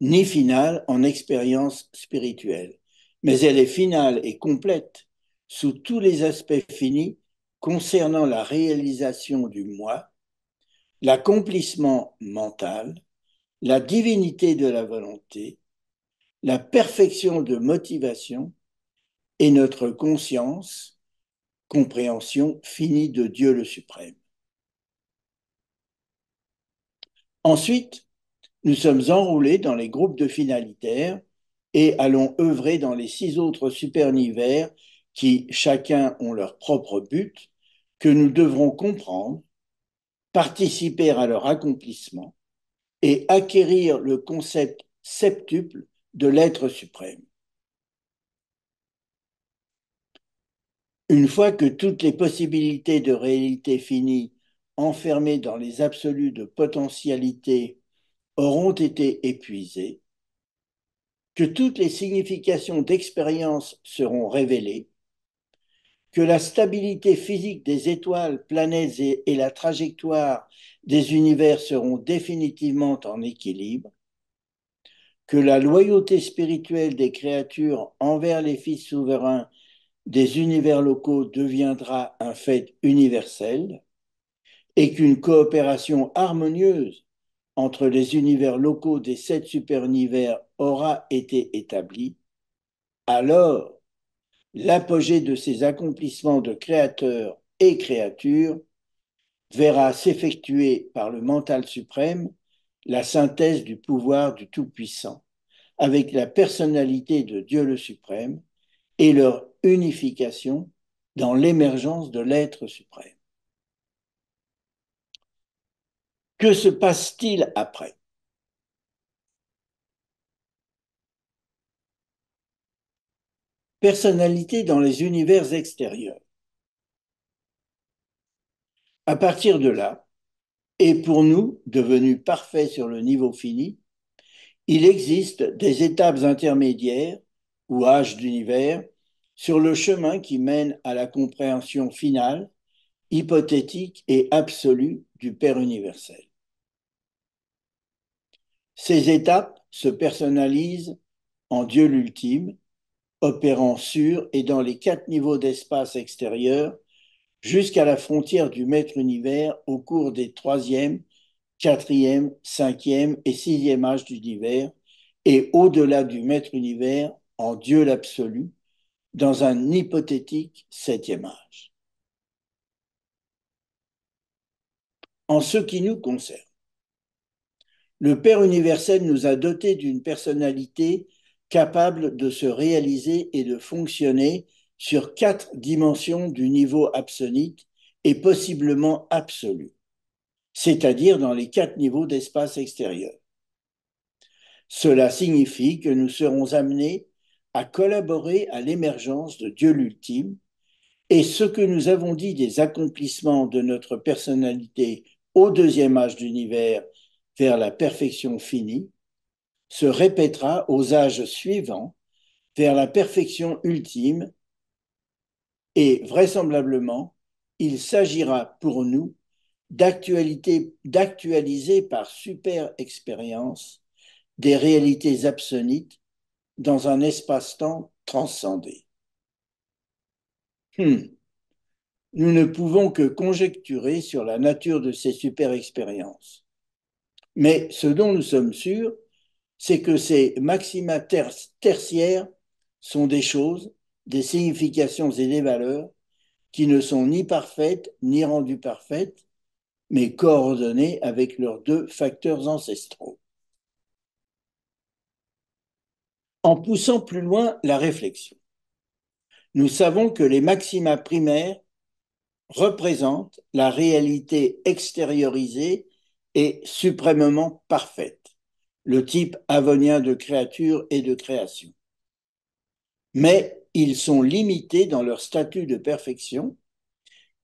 ni finale en expérience spirituelle, mais elle est finale et complète sous tous les aspects finis concernant la réalisation du moi, l'accomplissement mental, la divinité de la volonté, la perfection de motivation et notre conscience, compréhension finie de Dieu le suprême. Ensuite, nous sommes enroulés dans les groupes de finalitaires et allons œuvrer dans les 6 autres super-univers qui, chacun, ont leur propre but, que nous devrons comprendre, participer à leur accomplissement et acquérir le concept septuple de l'être suprême. Une fois que toutes les possibilités de réalité finie enfermées dans les absolus de potentialité auront été épuisées, que toutes les significations d'expérience seront révélées, que la stabilité physique des étoiles, planètes et la trajectoire des univers seront définitivement en équilibre, que la loyauté spirituelle des créatures envers les fils souverains des univers locaux deviendra un fait universel et qu'une coopération harmonieuse entre les univers locaux des 7 super-univers aura été établie, alors l'apogée de ces accomplissements de créateurs et créatures verra s'effectuer par le mental suprême la synthèse du pouvoir du Tout-Puissant avec la personnalité de Dieu le suprême et leur unification dans l'émergence de l'être suprême. Que se passe-t-il après? Personnalité dans les univers extérieurs. À partir de là, et pour nous, devenus parfaits sur le niveau fini, il existe des étapes intermédiaires ou âges d'univers sur le chemin qui mène à la compréhension finale, hypothétique et absolue du Père universel. Ces étapes se personnalisent en Dieu l'ultime, opérant sur et dans les 4 niveaux d'espace extérieur jusqu'à la frontière du maître univers au cours des 3e, 4e, 5e et 6e âges d'univers et au-delà du maître univers en Dieu l'absolu, dans un hypothétique septième âge. En ce qui nous concerne, le Père universel nous a dotés d'une personnalité capable de se réaliser et de fonctionner sur 4 dimensions du niveau absonite et possiblement absolu, c'est-à-dire dans les 4 niveaux d'espace extérieur. Cela signifie que nous serons amenés à collaborer à l'émergence de Dieu l'ultime, et ce que nous avons dit des accomplissements de notre personnalité au deuxième âge d'univers vers la perfection finie se répétera aux âges suivants vers la perfection ultime, et vraisemblablement, il s'agira pour nous d'actualiser par super expérience des réalités absonites dans un espace-temps transcendé. Nous ne pouvons que conjecturer sur la nature de ces super expériences. Mais ce dont nous sommes sûrs, c'est que ces maxima tertiaires sont des choses, des significations et des valeurs qui ne sont ni parfaites ni rendues parfaites, mais coordonnées avec leurs 2 facteurs ancestraux. En poussant plus loin la réflexion, nous savons que les maxima primaires représentent la réalité extériorisée et suprêmement parfaite, le type avonien de créature et de création. Mais ils sont limités dans leur statut de perfection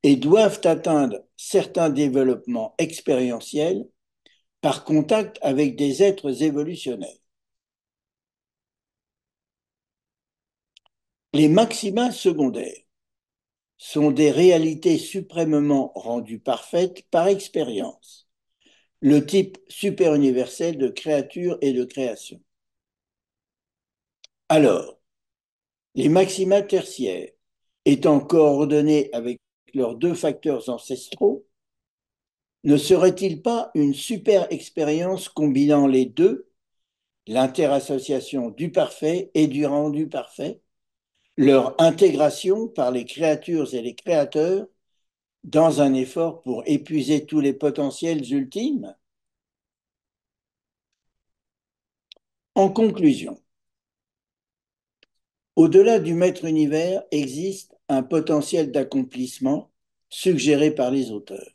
et doivent atteindre certains développements expérientiels par contact avec des êtres évolutionnaires. Les maxima secondaires sont des réalités suprêmement rendues parfaites par expérience, le type superuniversel de créature et de création. Alors, les maxima tertiaires, étant coordonnés avec leurs 2 facteurs ancestraux, ne serait-il pas une super expérience combinant les deux, l'interassociation du parfait et du rendu parfait, leur intégration par les créatures et les créateurs dans un effort pour épuiser tous les potentiels ultimes? En conclusion, au-delà du maître univers existe un potentiel d'accomplissement suggéré par les auteurs.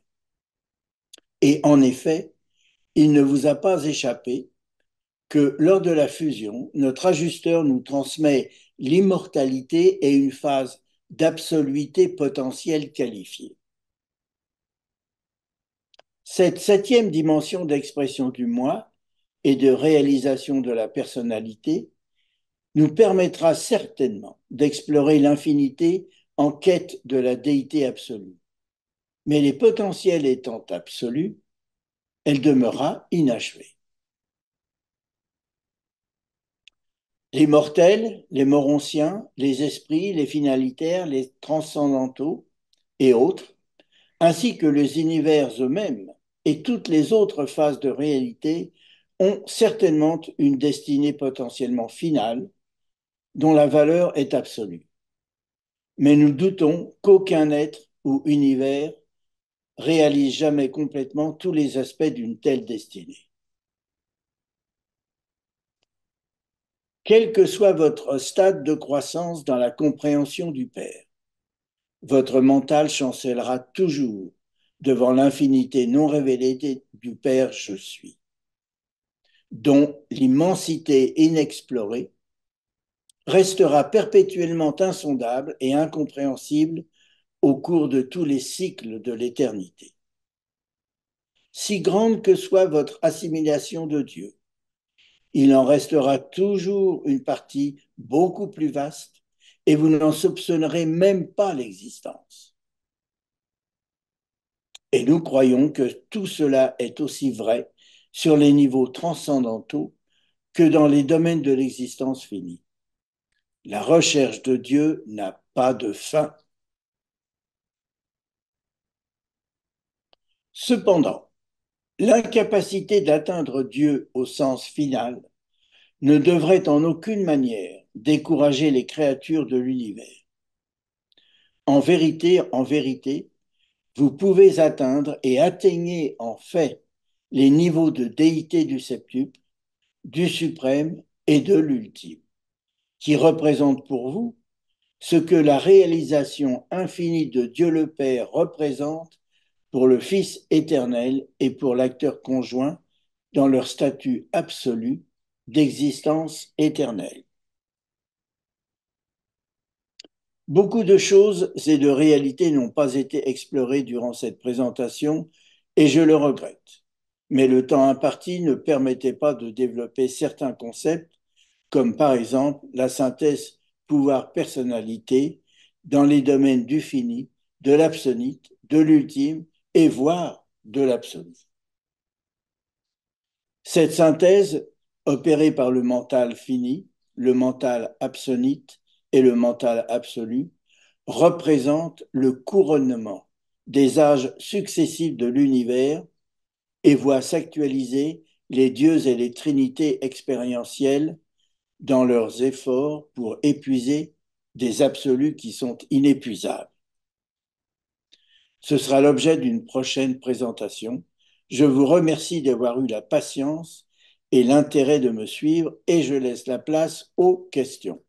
Et en effet, il ne vous a pas échappé que lors de la fusion, notre ajusteur nous transmet l'immortalité et une phase d'absoluité potentielle qualifiée. Cette 7e dimension d'expression du moi et de réalisation de la personnalité nous permettra certainement d'explorer l'infinité en quête de la déité absolue. Mais les potentiels étant absolus, elle demeurera inachevée. Les mortels, les moronciens, les esprits, les finalitaires, les transcendantaux et autres, ainsi que les univers eux-mêmes et toutes les autres phases de réalité ont certainement une destinée potentiellement finale dont la valeur est absolue. Mais nous doutons qu'aucun être ou univers réalise jamais complètement tous les aspects d'une telle destinée. Quel que soit votre stade de croissance dans la compréhension du Père, votre mental chancellera toujours devant l'infinité non révélée du Père Je suis, dont l'immensité inexplorée restera perpétuellement insondable et incompréhensible au cours de tous les cycles de l'éternité. Si grande que soit votre assimilation de Dieu, il en restera toujours une partie beaucoup plus vaste et vous n'en soupçonnerez même pas l'existence. Et nous croyons que tout cela est aussi vrai sur les niveaux transcendantaux que dans les domaines de l'existence finie. La recherche de Dieu n'a pas de fin. Cependant, l'incapacité d'atteindre Dieu au sens final ne devrait en aucune manière décourager les créatures de l'univers. En vérité, vous pouvez atteindre et atteignez en fait les niveaux de déité du septuple, du suprême et de l'ultime, qui représentent pour vous ce que la réalisation infinie de Dieu le Père représente pour le Fils éternel et pour l'acteur conjoint dans leur statut absolu d'existence éternelle. Beaucoup de choses et de réalités n'ont pas été explorées durant cette présentation et je le regrette. Mais le temps imparti ne permettait pas de développer certains concepts, comme par exemple la synthèse pouvoir-personnalité dans les domaines du fini, de l'absonite, de l'ultime et voire de l'absolu. Cette synthèse, opérée par le mental fini, le mental absonite et le mental absolu, représente le couronnement des âges successifs de l'univers et voit s'actualiser les dieux et les trinités expérientielles dans leurs efforts pour épuiser des absolus qui sont inépuisables. Ce sera l'objet d'une prochaine présentation. Je vous remercie d'avoir eu la patience et l'intérêt de me suivre et je laisse la place aux questions.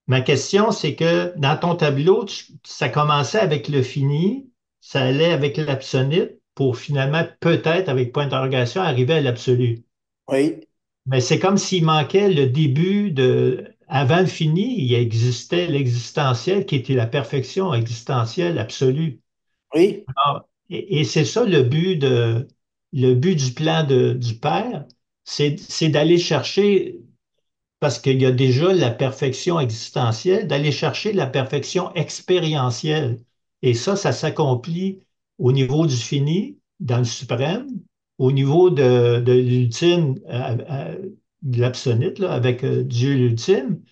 Ma question, c'est que dans ton tableau, ça commençait avec le fini, ça allait avec l'absonite pour finalement, peut-être, avec point d'interrogation, arriver à l'absolu. Oui, Mais c'est comme s'il manquait le début de... Avant le fini, il existait l'existentiel qui était la perfection existentielle absolue. oui, Et c'est ça le but du plan du Père, c'est d'aller chercher, parce qu'il y a déjà la perfection existentielle, d'aller chercher la perfection expérientielle. Et ça s'accomplit au niveau du fini, dans le suprême, au niveau de l'ultime, de l'absonite, là, avec Dieu l'ultime.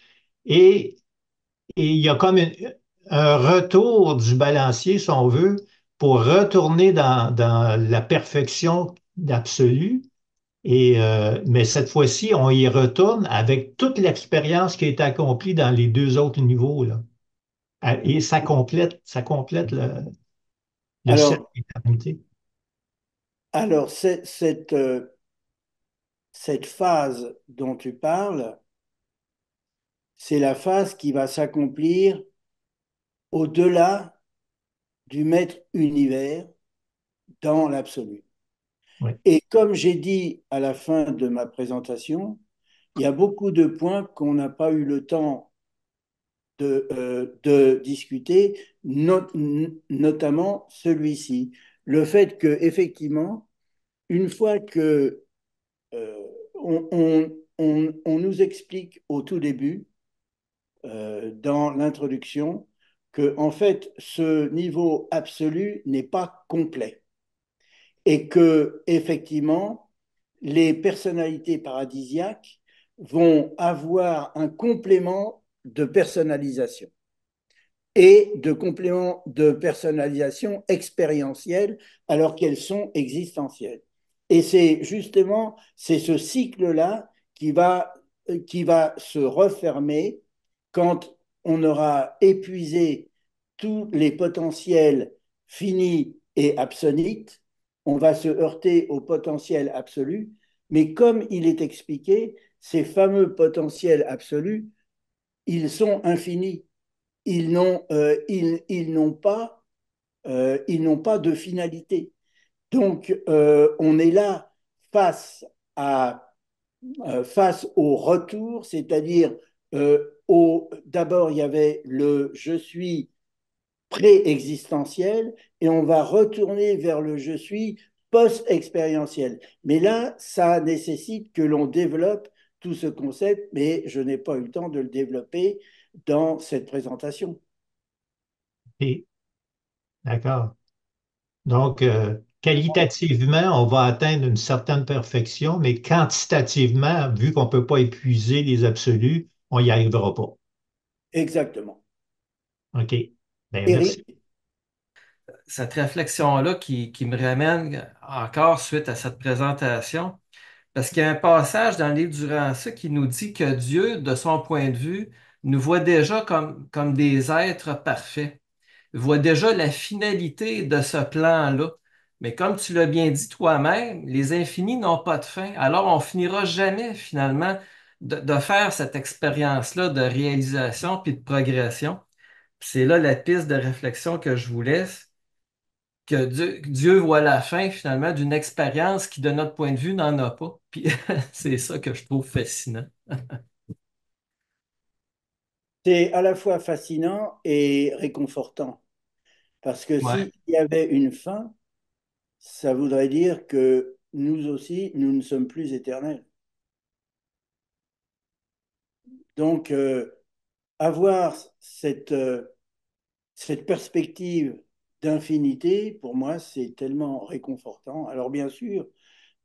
Et, et il y a comme un retour du balancier, si on veut, pour retourner dans la perfection d'absolu mais cette fois-ci, on y retourne avec toute l'expérience qui a été accomplie dans les deux autres niveaux, là. Et ça complète le cercle alors, d'éternité. alors cette phase dont tu parles, c'est la phase qui va s'accomplir au-delà du maître univers dans l'absolu. Oui, Et comme j'ai dit à la fin de ma présentation, il y a beaucoup de points qu'on n'a pas eu le temps de discuter, notamment celui-ci. Le fait que, effectivement, une fois que on nous explique au tout début, dans l'introduction, que en fait, ce niveau absolu n'est pas complet et que, effectivement, les personnalités paradisiaques vont avoir un complément de personnalisation et de compléments de personnalisation expérientielle alors qu'elles sont existentielles. Et c'est justement c'est ce cycle-là qui va se refermer quand on aura épuisé tous les potentiels finis et absonites. On va se heurter au potentiel absolu, mais comme il est expliqué, ces fameux potentiels absolus, ils sont infinis, ils n'ont pas de finalité. Donc, on est là face, à, face au retour, c'est-à-dire d'abord, il y avait le je suis pré-existentiel et on va retourner vers le je suis post-expérientiel. Mais là, ça nécessite que l'on développe tout ce concept, mais je n'ai pas eu le temps de le développer dans cette présentation. et, d'accord. Donc, qualitativement, on va atteindre une certaine perfection, mais quantitativement, vu qu'on ne peut pas épuiser les absolus, on n'y arrivera pas. Exactement. OK. Ben, merci. Eric, Cette réflexion-là qui me ramène encore suite à cette présentation. Parce qu'il y a un passage dans le livre du Rancé qui nous dit que Dieu, de son point de vue, nous voit déjà comme des êtres parfaits, voit déjà la finalité de ce plan-là. Mais comme tu l'as bien dit toi-même, les infinis n'ont pas de fin. Alors on finira jamais finalement de faire cette expérience-là de réalisation puis de progression. Puis c'est là la piste de réflexion que je vous laisse, que Dieu voit la fin finalement d'une expérience qui, de notre point de vue, n'en a pas. Puis c'est ça que je trouve fascinant. C'est à la fois fascinant et réconfortant, parce que Ouais. s'il y avait une fin, ça voudrait dire que nous aussi, nous ne sommes plus éternels. Donc, avoir cette perspective d'infinité, pour moi, c'est tellement réconfortant. Alors, bien sûr,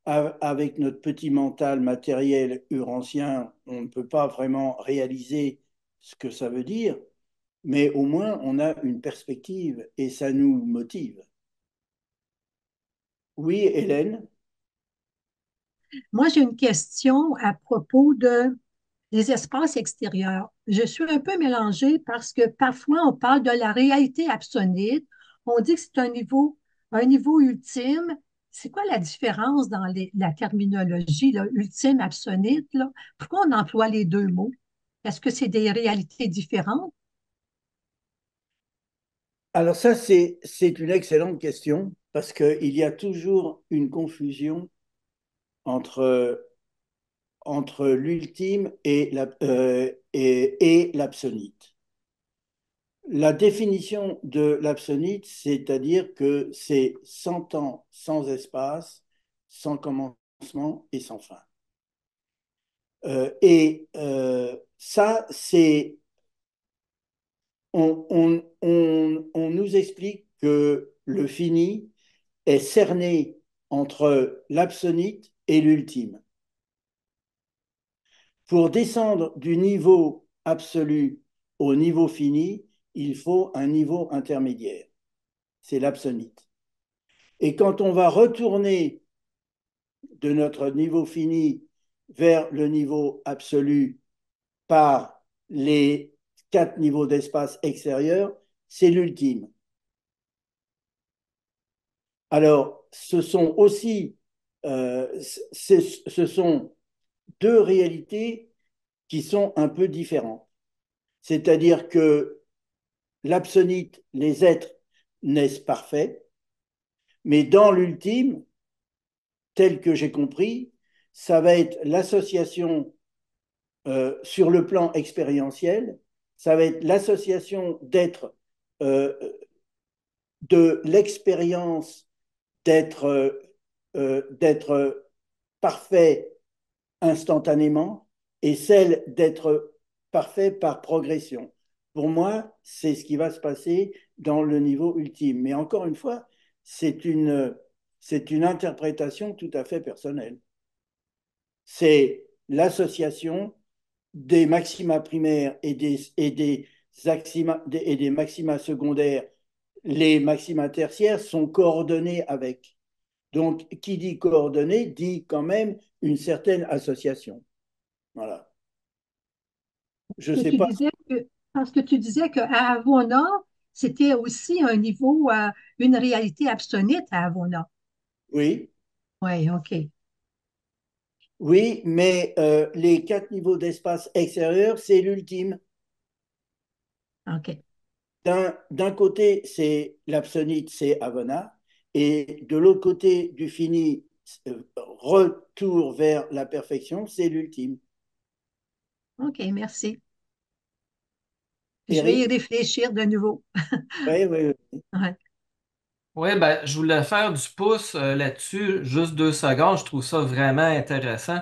avec notre petit mental matériel urancien, on ne peut pas vraiment réaliser ce que ça veut dire, mais au moins, on a une perspective et ça nous motive. Oui, Hélène. Moi, j'ai une question à propos des espaces extérieurs. Je suis un peu mélangée parce que parfois on parle de la réalité absonnite. On dit que c'est un niveau ultime. C'est quoi la différence dans la terminologie, là, ultime, absonnite, là? Pourquoi on emploie les deux mots? Est-ce que c'est des réalités différentes? Alors ça, c'est une excellente question parce qu'il y a toujours une confusion entre, entre l'ultime et l'absonite. La définition de l'absonite, c'est-à-dire que c'est sans temps, sans espace, sans commencement et sans fin. Ça, c'est on nous explique que le fini est cerné entre l'absonite et l'ultime. Pour descendre du niveau absolu au niveau fini, il faut un niveau intermédiaire. C'est l'absonite. Et quand on va retourner de notre niveau fini vers le niveau absolu par les quatre niveaux d'espace extérieur, c'est l'ultime. Alors, ce sont aussi ce sont deux réalités qui sont un peu différentes. C'est-à-dire que l'absonite, les êtres naissent parfaits, mais dans l'ultime, tel que j'ai compris, ça va être l'association sur le plan expérientiel, ça va être l'association d'être euh, de l'expérience d'être parfait instantanément et celle d'être parfait par progression. Pour moi, c'est ce qui va se passer dans le niveau ultime. Mais encore une fois, c'est une interprétation tout à fait personnelle. C'est l'association des maxima primaires et des maxima secondaires. Les maxima tertiaires sont coordonnés avec. Donc, qui dit coordonné dit quand même une certaine association. Voilà. Je ne Que sais tu pas. disais parce que tu disais qu'à Avona, c'était aussi un niveau, une réalité absonnite à Avona. Oui, Oui, OK. oui, mais les quatre niveaux d'espace extérieur, c'est l'ultime. OK. D'un côté, c'est l'absonite, c'est Avona, et de l'autre côté du fini, retour vers la perfection, c'est l'ultime. OK, merci. Je vais y Eric? réfléchir de nouveau. Oui, oui, oui. Ouais. Oui, ben, je voulais faire du pouce là-dessus, juste 2 secondes. Je trouve ça vraiment intéressant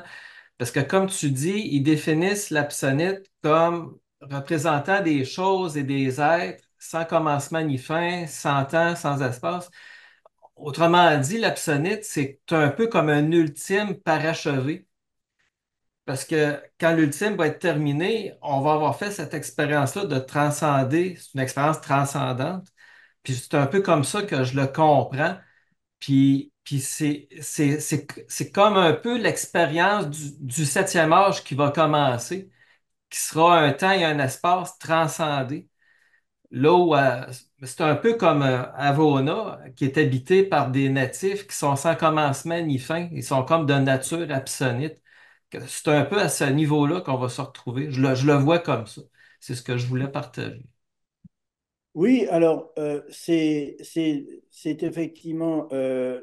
parce que, comme tu dis, ils définissent l'absonite comme représentant des choses et des êtres sans commencement ni fin, sans temps, sans espace. Autrement dit, l'absonite, c'est un peu comme un ultime parachevé. Parce que quand l'ultime va être terminé, on va avoir fait cette expérience-là de transcender. C'est une expérience transcendante. Puis c'est un peu comme ça que je le comprends. Puis Puis c'est comme un peu l'expérience du septième âge qui va commencer, qui sera un temps et un espace transcendé. Là où c'est un peu comme Avona, qui est habité par des natifs qui sont sans commencement ni fin. Ils sont comme de nature absonite. C'est un peu à ce niveau-là qu'on va se retrouver. Je le vois comme ça. C'est ce que je voulais partager. Oui, alors c'est effectivement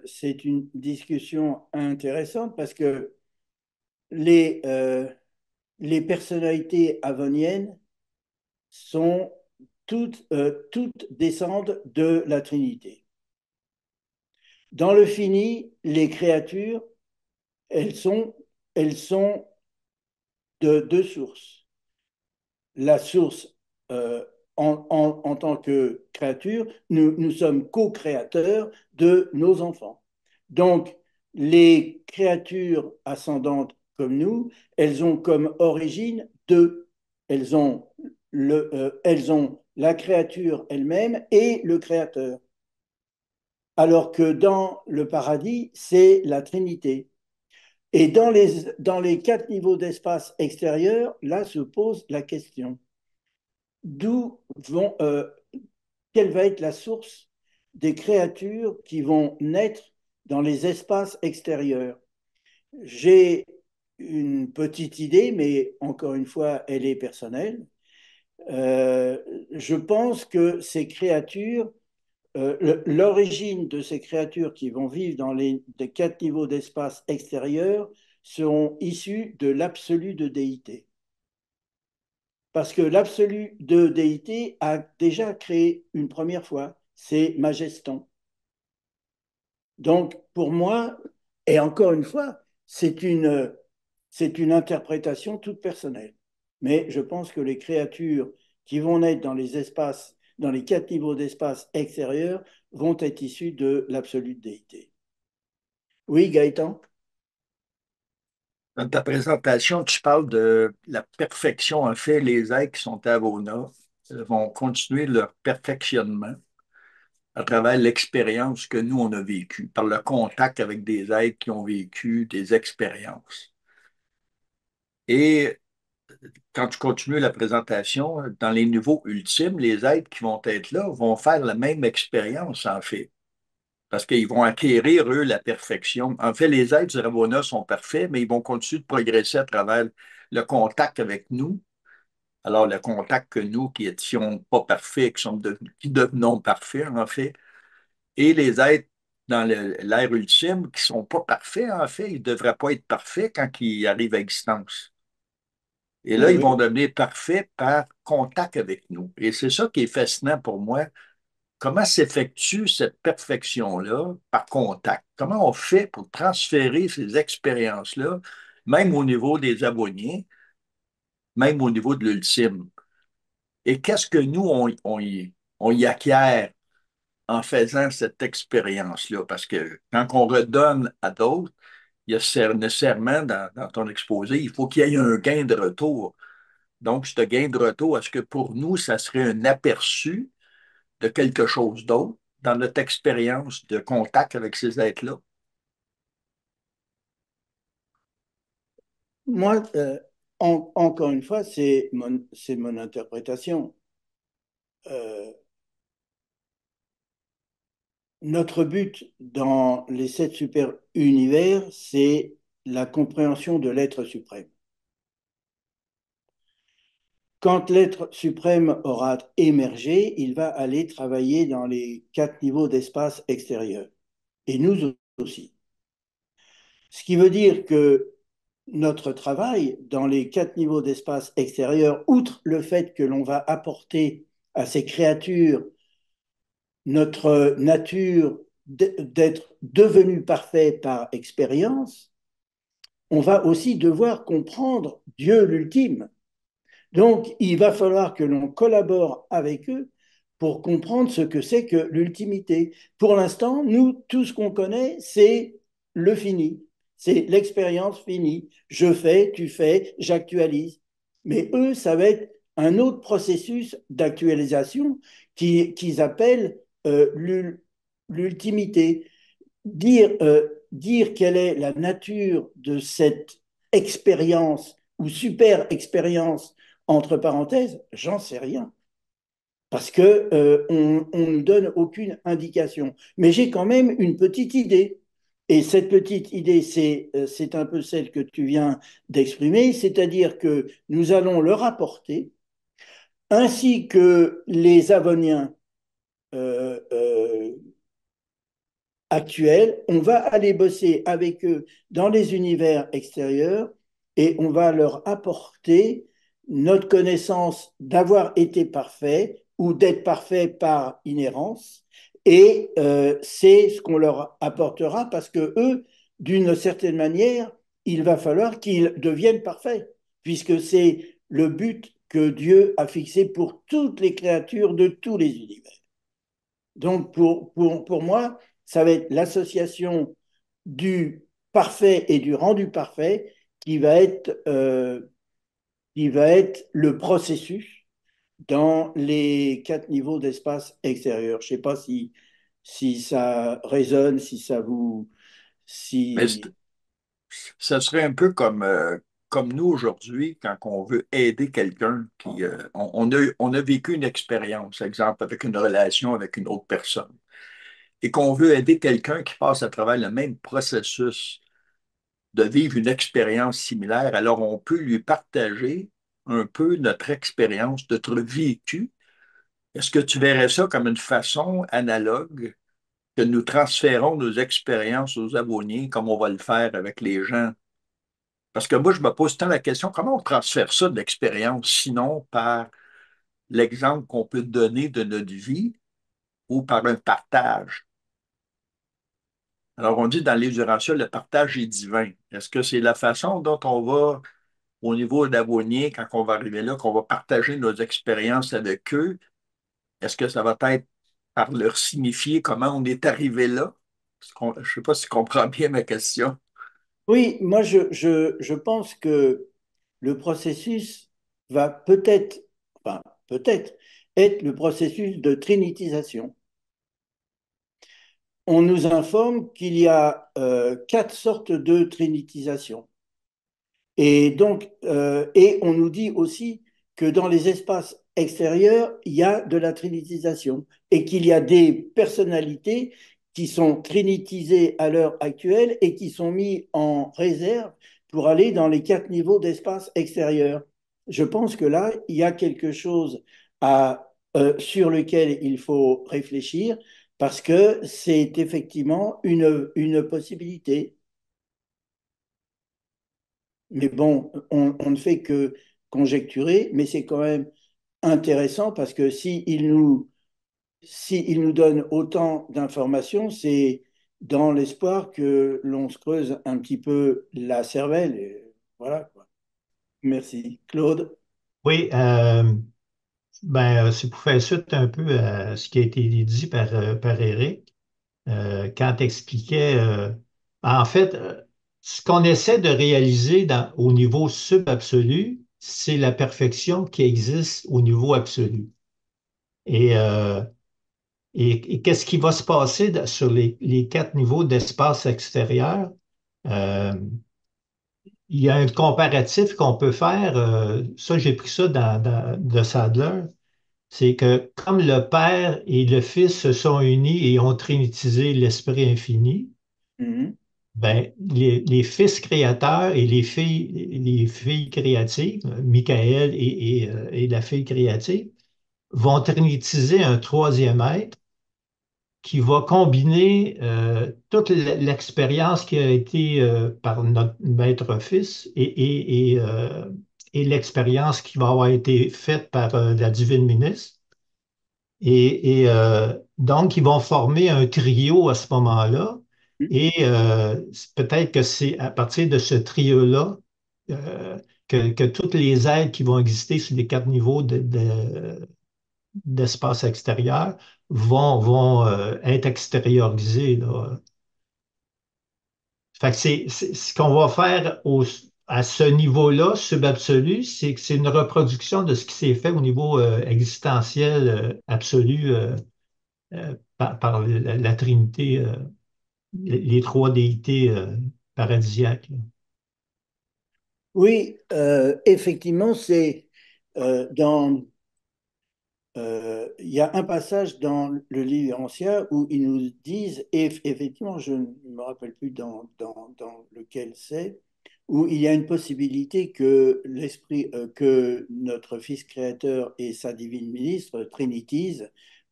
c'est une discussion intéressante parce que les, euh, les personnalités avoniennes sont toutes descendent de la Trinité. Dans le fini, les créatures, elles sont, elles sont de deux sources. La source en tant que créature, nous sommes co-créateurs de nos enfants. Donc, les créatures ascendantes comme nous, elles ont comme origine deux. Elles ont, elles ont la créature elle-même et le créateur. Alors que dans le paradis, c'est la Trinité. Et dans les quatre niveaux d'espace extérieur, là se pose la question d'où vont, quelle va être la source des créatures qui vont naître dans les espaces extérieurs. J'ai une petite idée, mais encore une fois, elle est personnelle. Je pense que ces créatures, l'origine de ces créatures qui vont vivre dans les quatre niveaux d'espace extérieur seront issues de l'absolu de déité. Parce que l'absolu de déité a déjà créé une première fois, c'est Majeston. Donc, pour moi, et encore une fois, c'est une interprétation toute personnelle. Mais je pense que les créatures qui vont naître dans les espaces, dans les quatre niveaux d'espace extérieurs, vont être issues de l'absolu de déité. Oui, Gaëtan? Dans ta présentation, tu parles de la perfection. En fait, les êtres qui sont à Avona vont continuer leur perfectionnement à travers l'expérience que nous, on a vécue, par le contact avec des êtres qui ont vécu des expériences. Et quand tu continues la présentation, dans les niveaux ultimes, les êtres qui vont être là vont faire la même expérience, en fait, parce qu'ils vont acquérir, eux, la perfection. En fait, les êtres du Ravona sont parfaits, mais ils vont continuer de progresser à travers le contact avec nous. Alors, le contact que nous, qui étions pas parfaits, qui devenons parfaits, en fait, et les êtres dans l'ère ultime qui sont pas parfaits, en fait, ils ne devraient pas être parfaits quand ils arrivent à existence. Et là, Oui, ils vont oui. devenir parfaits par contact avec nous. Et c'est ça qui est fascinant pour moi. Comment s'effectue cette perfection-là par contact? Comment on fait pour transférer ces expériences-là, même au niveau des abonnés, même au niveau de l'ultime? Et qu'est-ce que nous, on y acquiert en faisant cette expérience-là? Parce que quand on redonne à d'autres, il y a nécessairement dans ton exposé, il faut qu'il y ait un gain de retour. Donc, ce gain de retour, est-ce que pour nous, ça serait un aperçu de quelque chose d'autre dans notre expérience de contact avec ces êtres-là? Moi, encore une fois, c'est mon interprétation. Euh, Notre but dans les sept super univers, c'est la compréhension de l'être suprême. Quand l'être suprême aura émergé, il va aller travailler dans les quatre niveaux d'espace extérieur. Et nous aussi. Ce qui veut dire que notre travail dans les quatre niveaux d'espace extérieur, outre le fait que l'on va apporter à ces créatures notre nature d'être devenu parfait par expérience, on va aussi devoir comprendre Dieu l'ultime. Donc, il va falloir que l'on collabore avec eux pour comprendre ce que c'est que l'ultimité. Pour l'instant, nous, tout ce qu'on connaît, c'est le fini, c'est l'expérience finie. Je fais, tu fais, j'actualise. Mais eux, ça va être un autre processus d'actualisation qu'ils appellent l'ultimité. dire quelle est la nature de cette expérience ou super expérience, entre parenthèses, j'en sais rien. Parce que on nous donne aucune indication. Mais j'ai quand même une petite idée. Et cette petite idée, c'est un peu celle que tu viens d'exprimer, c'est-à-dire que nous allons leur apporter, ainsi que les Avoniens actuels, on va aller bosser avec eux dans les univers extérieurs et on va leur apporter notre connaissance d'avoir été parfait ou d'être parfait par inhérence. Et c'est ce qu'on leur apportera parce que eux, d'une certaine manière, il va falloir qu'ils deviennent parfaits, puisque c'est le but que Dieu a fixé pour toutes les créatures de tous les univers. Donc, pour moi, ça va être l'association du parfait et du rendu parfait qui va être le processus dans les 4 niveaux d'espace extérieur. Je ne sais pas si ça résonne, si ça vous... Mais Si... ça serait un peu comme nous aujourd'hui, quand on veut aider quelqu'un qui, on a vécu une expérience, exemple, avec une relation avec une autre personne, et qu'on veut aider quelqu'un qui passe à travers le même processus de vivre une expérience similaire, alors on peut lui partager un peu notre expérience, notre vécu. Est-ce que tu verrais ça comme une façon analogue que nous transférons nos expériences aux abonnés, comme on va le faire avec les gens? Parce que moi, je me pose tant la question, comment on transfère ça d'expérience, sinon par l'exemple qu'on peut donner de notre vie ou par un partage? Alors, on dit dans les Urantia, le partage est divin. Est-ce que c'est la façon dont on va, au niveau d'abonnés, quand on va arriver là, qu'on va partager nos expériences avec eux? Est-ce que ça va être par leur signifier comment on est arrivé là? Je ne sais pas si tu comprends bien ma question. Oui, moi, je pense que le processus va peut-être être le processus de trinitisation. On nous informe qu'il y a 4 sortes de trinitisation. Et donc, et on nous dit aussi que dans les espaces extérieurs, il y a de la trinitisation et qu'il y a des personnalités qui sont trinitisées à l'heure actuelle et qui sont mis en réserve pour aller dans les 4 niveaux d'espace extérieur. Je pense que là, il y a quelque chose sur lequel il faut réfléchir parce que c'est effectivement une possibilité. Mais bon, on ne fait que conjecturer, mais c'est quand même intéressant parce que si il nous donne autant d'informations, c'est dans l'espoir que l'on se creuse un petit peu la cervelle. Et voilà, quoi. Merci. Claude? Oui, c'est pour faire suite un peu à ce qui a été dit par Eric, quand il expliquait, en fait, ce qu'on essaie de réaliser au niveau subabsolu, c'est la perfection qui existe au niveau absolu. Et, euh, et qu'est-ce qui va se passer sur les 4 niveaux d'espace extérieur? Euh, il y a un comparatif qu'on peut faire, ça j'ai pris ça de Sadler, c'est que comme le Père et le Fils se sont unis et ont trinitisé l'Esprit infini, Mhm. ben, les fils créateurs et les filles créatives, Michael et la fille créative, vont trinitiser un troisième être qui va combiner toute l'expérience qui a été par notre maître fils et l'expérience qui va avoir été faite par la divine ministre. Donc, ils vont former un trio à ce moment-là. Et peut-être que c'est à partir de ce trio-là que toutes les aides qui vont exister sur les 4 niveaux d'espace extérieur vont être extériorisées, là. Fait que ce qu'on va faire à ce niveau-là, subabsolu, c'est que c'est une reproduction de ce qui s'est fait au niveau existentiel absolu par la Trinité. les trois déités paradisiaques, là. Oui, effectivement, c'est dans il y a un passage dans le livre ancien où ils nous disent, et effectivement, je ne me rappelle plus dans lequel c'est, où il y a une possibilité que que notre Fils créateur et sa divine ministre trinitisent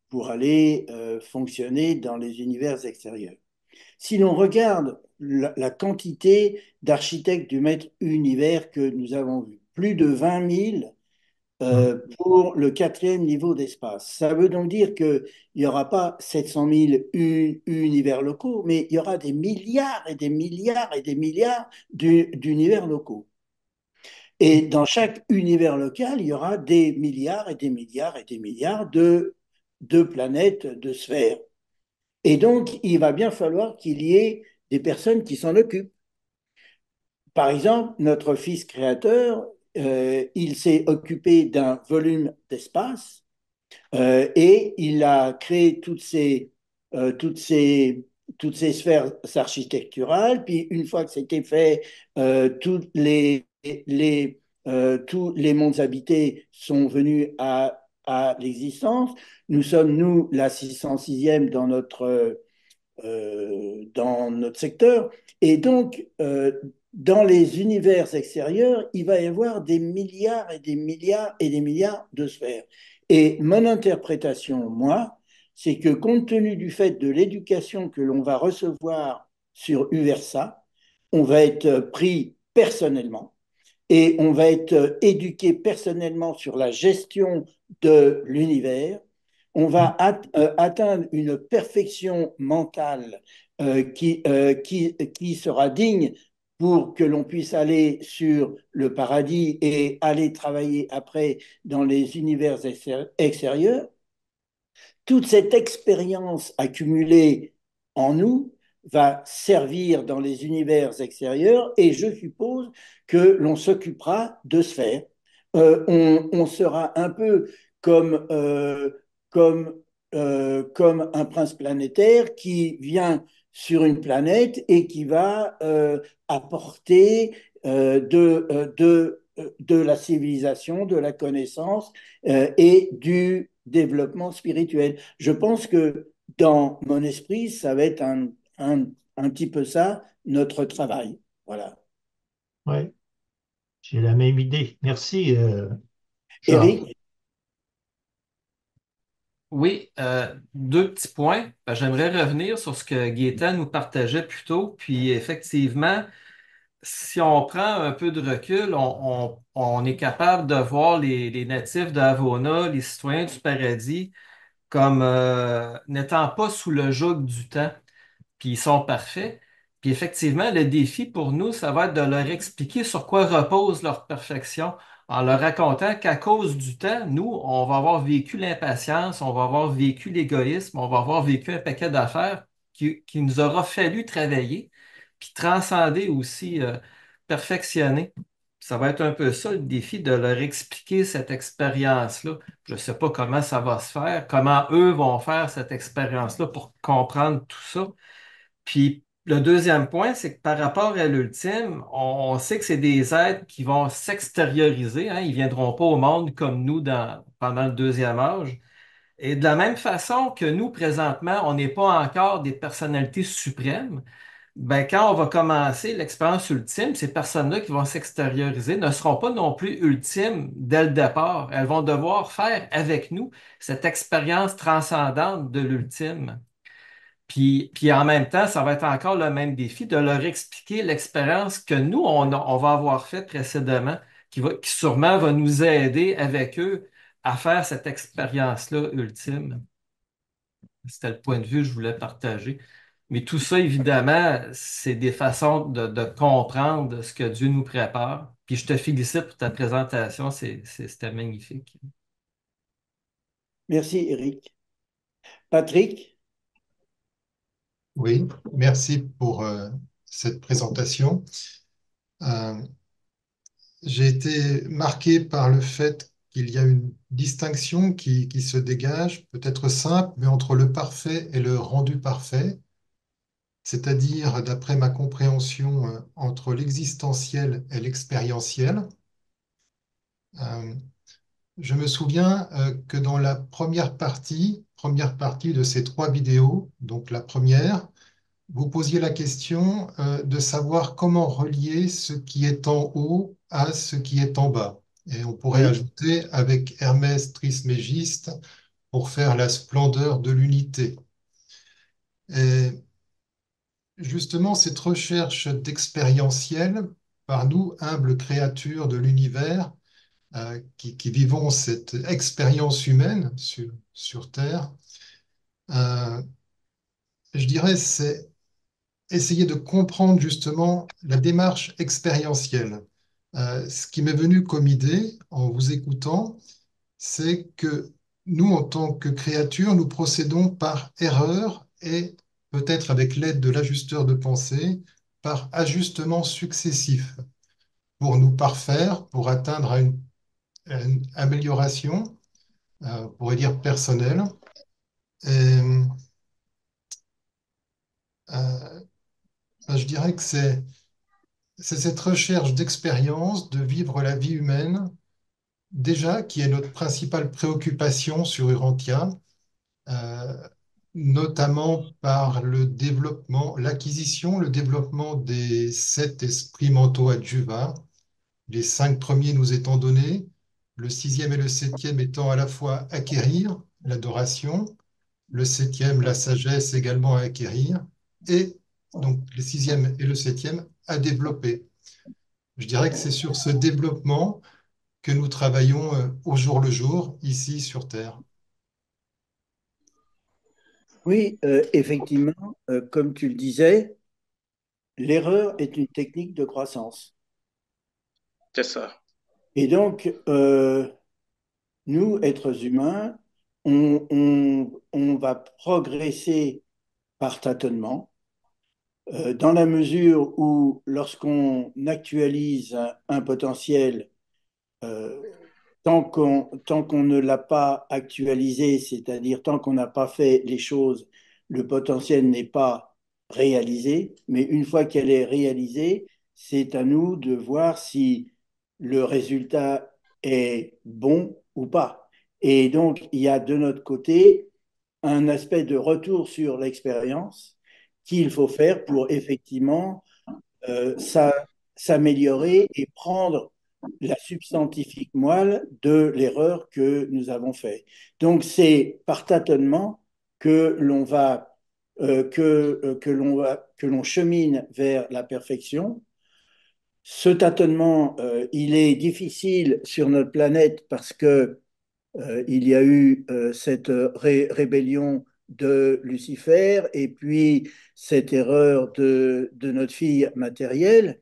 pour aller fonctionner dans les univers extérieurs. Si l'on regarde la quantité d'architectes du maître univers que nous avons vu, plus de 20 000 Hum. pour le quatrième niveau d'espace. Ça veut donc dire qu'il n'y aura pas 700 000 univers locaux, mais il y aura des milliards et des milliards et des milliards d'univers locaux. Et dans chaque univers local, il y aura des milliards et des milliards et des milliards de planètes, de sphères. Et donc, il va bien falloir qu'il y ait des personnes qui s'en occupent. Par exemple, notre fils créateur, il s'est occupé d'un volume d'espace et il a créé euh, toutes ces, toutes ces sphères architecturales. Puis une fois que c'était fait, tous les mondes habités sont venus à l'existence. Nous sommes, nous, la 606e dans notre secteur. Et donc, dans les univers extérieurs, il va y avoir des milliards et des milliards et des milliards de sphères. Et mon interprétation, moi, c'est que compte tenu du fait de l'éducation que l'on va recevoir sur UVERSA, on va être pris personnellement et on va être éduqué personnellement sur la gestion de l'univers. On va atteindre une perfection mentale qui sera digne pour que l'on puisse aller sur le paradis et aller travailler après dans les univers extérieurs. Toute cette expérience accumulée en nous va servir dans les univers extérieurs et je suppose que l'on s'occupera de sphères. On sera un peu comme, comme, comme un prince planétaire qui vient sur une planète et qui va apporter de la civilisation, de la connaissance et du développement spirituel. Je pense que dans mon esprit, ça va être un petit peu ça, notre travail. Voilà. Ouais, j'ai la même idée. Merci, Charles. Eric, Oui, deux petits points. J'aimerais revenir sur ce que Gaétan nous partageait plus tôt. Puis effectivement, si on prend un peu de recul, on est capable de voir les natifs d'Avona, les citoyens du paradis, comme n'étant pas sous le joug du temps, puis ils sont parfaits. Puis effectivement, le défi pour nous, ça va être de leur expliquer sur quoi repose leur perfection, en leur racontant qu'à cause du temps, nous, on va avoir vécu l'impatience, on va avoir vécu l'égoïsme, on va avoir vécu un paquet d'affaires qui nous aura fallu travailler, puis transcender aussi, perfectionner. Ça va être un peu ça le défi de leur expliquer cette expérience-là. Je ne sais pas comment ça va se faire, comment eux vont faire cette expérience-là pour comprendre tout ça. Puis le deuxième point, c'est que par rapport à l'ultime, on sait que c'est des êtres qui vont s'extérioriser, hein. Ils ne viendront pas au monde comme nous pendant le deuxième âge. Et de la même façon que nous, présentement, on n'est pas encore des personnalités suprêmes, ben, quand on va commencer l'expérience ultime, ces personnes-là qui vont s'extérioriser ne seront pas non plus ultimes dès le départ. Elles vont devoir faire avec nous cette expérience transcendante de l'ultime. Puis en même temps, ça va être encore le même défi de leur expliquer l'expérience que nous, on va avoir faite précédemment, qui sûrement va nous aider avec eux à faire cette expérience-là ultime. C'était le point de vue que je voulais partager. Mais tout ça, évidemment, c'est des façons de comprendre ce que Dieu nous prépare. Puis je te félicite pour ta présentation, c'était magnifique. merci Eric. Patrick, Oui, merci pour cette présentation. Euh, j'ai été marqué par le fait qu'il y a une distinction qui se dégage, peut-être simple, mais entre le parfait et le rendu parfait. c'est-à-dire, d'après ma compréhension, entre l'existentiel et l'expérientiel. Euh, je me souviens que dans la première partie de ces trois vidéos, donc la première, vous posiez la question de savoir comment relier ce qui est en haut à ce qui est en bas. Et on pourrait Oui, ajouter avec Hermès Trismégiste pour faire la splendeur de l'unité. Et justement, cette recherche d'expérientiel par nous, humbles créatures de l'univers, qui vivons cette expérience humaine sur Terre, euh, je dirais, c'est essayer de comprendre justement la démarche expérientielle. Ce qui m'est venu comme idée en vous écoutant, c'est que nous, en tant que créatures, nous procédons par erreur et peut-être avec l'aide de l'ajusteur de pensée, par ajustements successifs pour nous parfaire, pour atteindre une amélioration, on pourrait dire personnelle. Et euh, je dirais que c'est cette recherche d'expérience, de vivre la vie humaine, déjà, qui est notre principale préoccupation sur Urantia, euh, notamment par le développement, l'acquisition, le développement des 7 esprits mentaux adjuvats, les 5 premiers nous étant donnés, le sixième et le septième étant à la fois acquérir, l'adoration, le septième, la sagesse également à acquérir, et donc le sixième et le septième à développer. Je dirais que c'est sur ce développement que nous travaillons au jour le jour ici sur Terre. oui, effectivement, comme tu le disais, l'erreur est une technique de croissance. C'est ça. Et donc, nous, êtres humains, on va progresser par tâtonnement, dans la mesure où, lorsqu'on actualise un potentiel, euh, tant qu'on ne l'a pas actualisé, c'est-à-dire tant qu'on n'a pas fait les choses, le potentiel n'est pas réalisé. Mais une fois qu'elle est réalisée, c'est à nous de voir si le résultat est bon ou pas. Et donc, il y a de notre côté un aspect de retour sur l'expérience qu'il faut faire pour effectivement s'améliorer et prendre la substantifique moelle de l'erreur que nous avons faite. Donc c'est par tâtonnement que l'on va que l'on chemine vers la perfection. Ce tâtonnement, il est difficile sur notre planète parce que il y a eu cette rébellion de Lucifer et puis cette erreur de notre fille matérielle,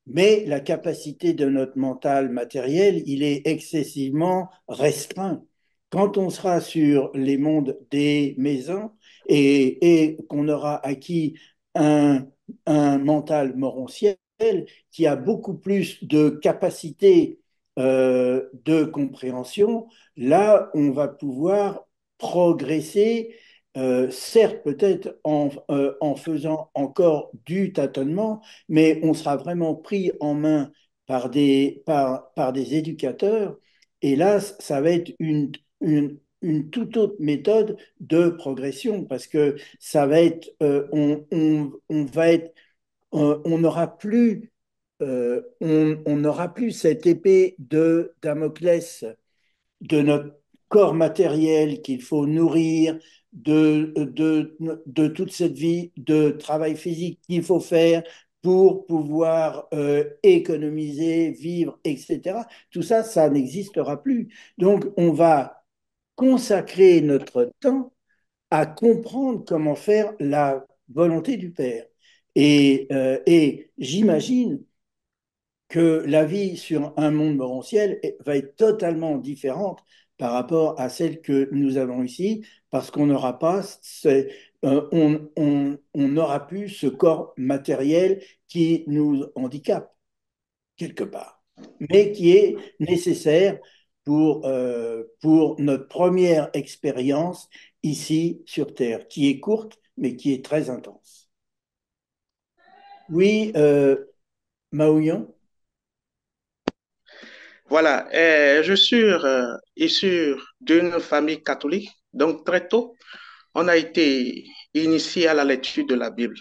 mais la capacité de notre mental matériel, il est excessivement restreint. Quand on sera sur les mondes des maisons et qu'on aura acquis un, un mental morontiel qui a beaucoup plus de capacité de compréhension, là, on va pouvoir progresser, certes peut-être en faisant encore du tâtonnement, mais on sera vraiment pris en main par des éducateurs. Et là, ça va être une toute autre méthode de progression parce que ça va être, on va être, on n'aura plus, on n'aura plus cette épée de Damoclès de notre corps matériel qu'il faut nourrir, de toute cette vie de travail physique qu'il faut faire pour pouvoir économiser, vivre, etc. Tout ça, ça n'existera plus. Donc, on va consacrer notre temps à comprendre comment faire la volonté du Père. Et j'imagine que la vie sur un monde morontiel va être totalement différente par rapport à celle que nous avons ici, parce qu'on n'aura pas, on n'aura plus ce corps matériel qui nous handicape quelque part, mais qui est nécessaire pour notre première expérience ici sur Terre, qui est courte, mais qui est très intense. Oui, Maouillon. Voilà, je suis issu d'une famille catholique, donc très tôt, on a été initié à la lecture de la Bible.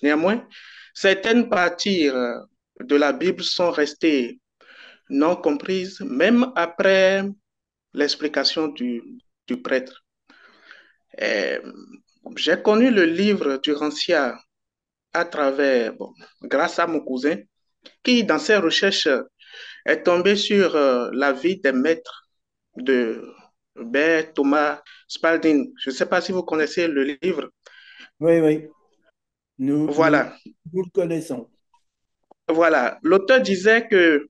Néanmoins, certaines parties de la Bible sont restées non comprises, même après l'explication du prêtre. Euh, j'ai connu le livre du Rancia à travers, bon, grâce à mon cousin, qui, dans ses recherches, est tombé sur la vie des maîtres de Hubert Thomas Spalding. Je ne sais pas si vous connaissez le livre. Oui, oui, nous, nous, Voilà, nous le connaissons. voilà. L'auteur disait que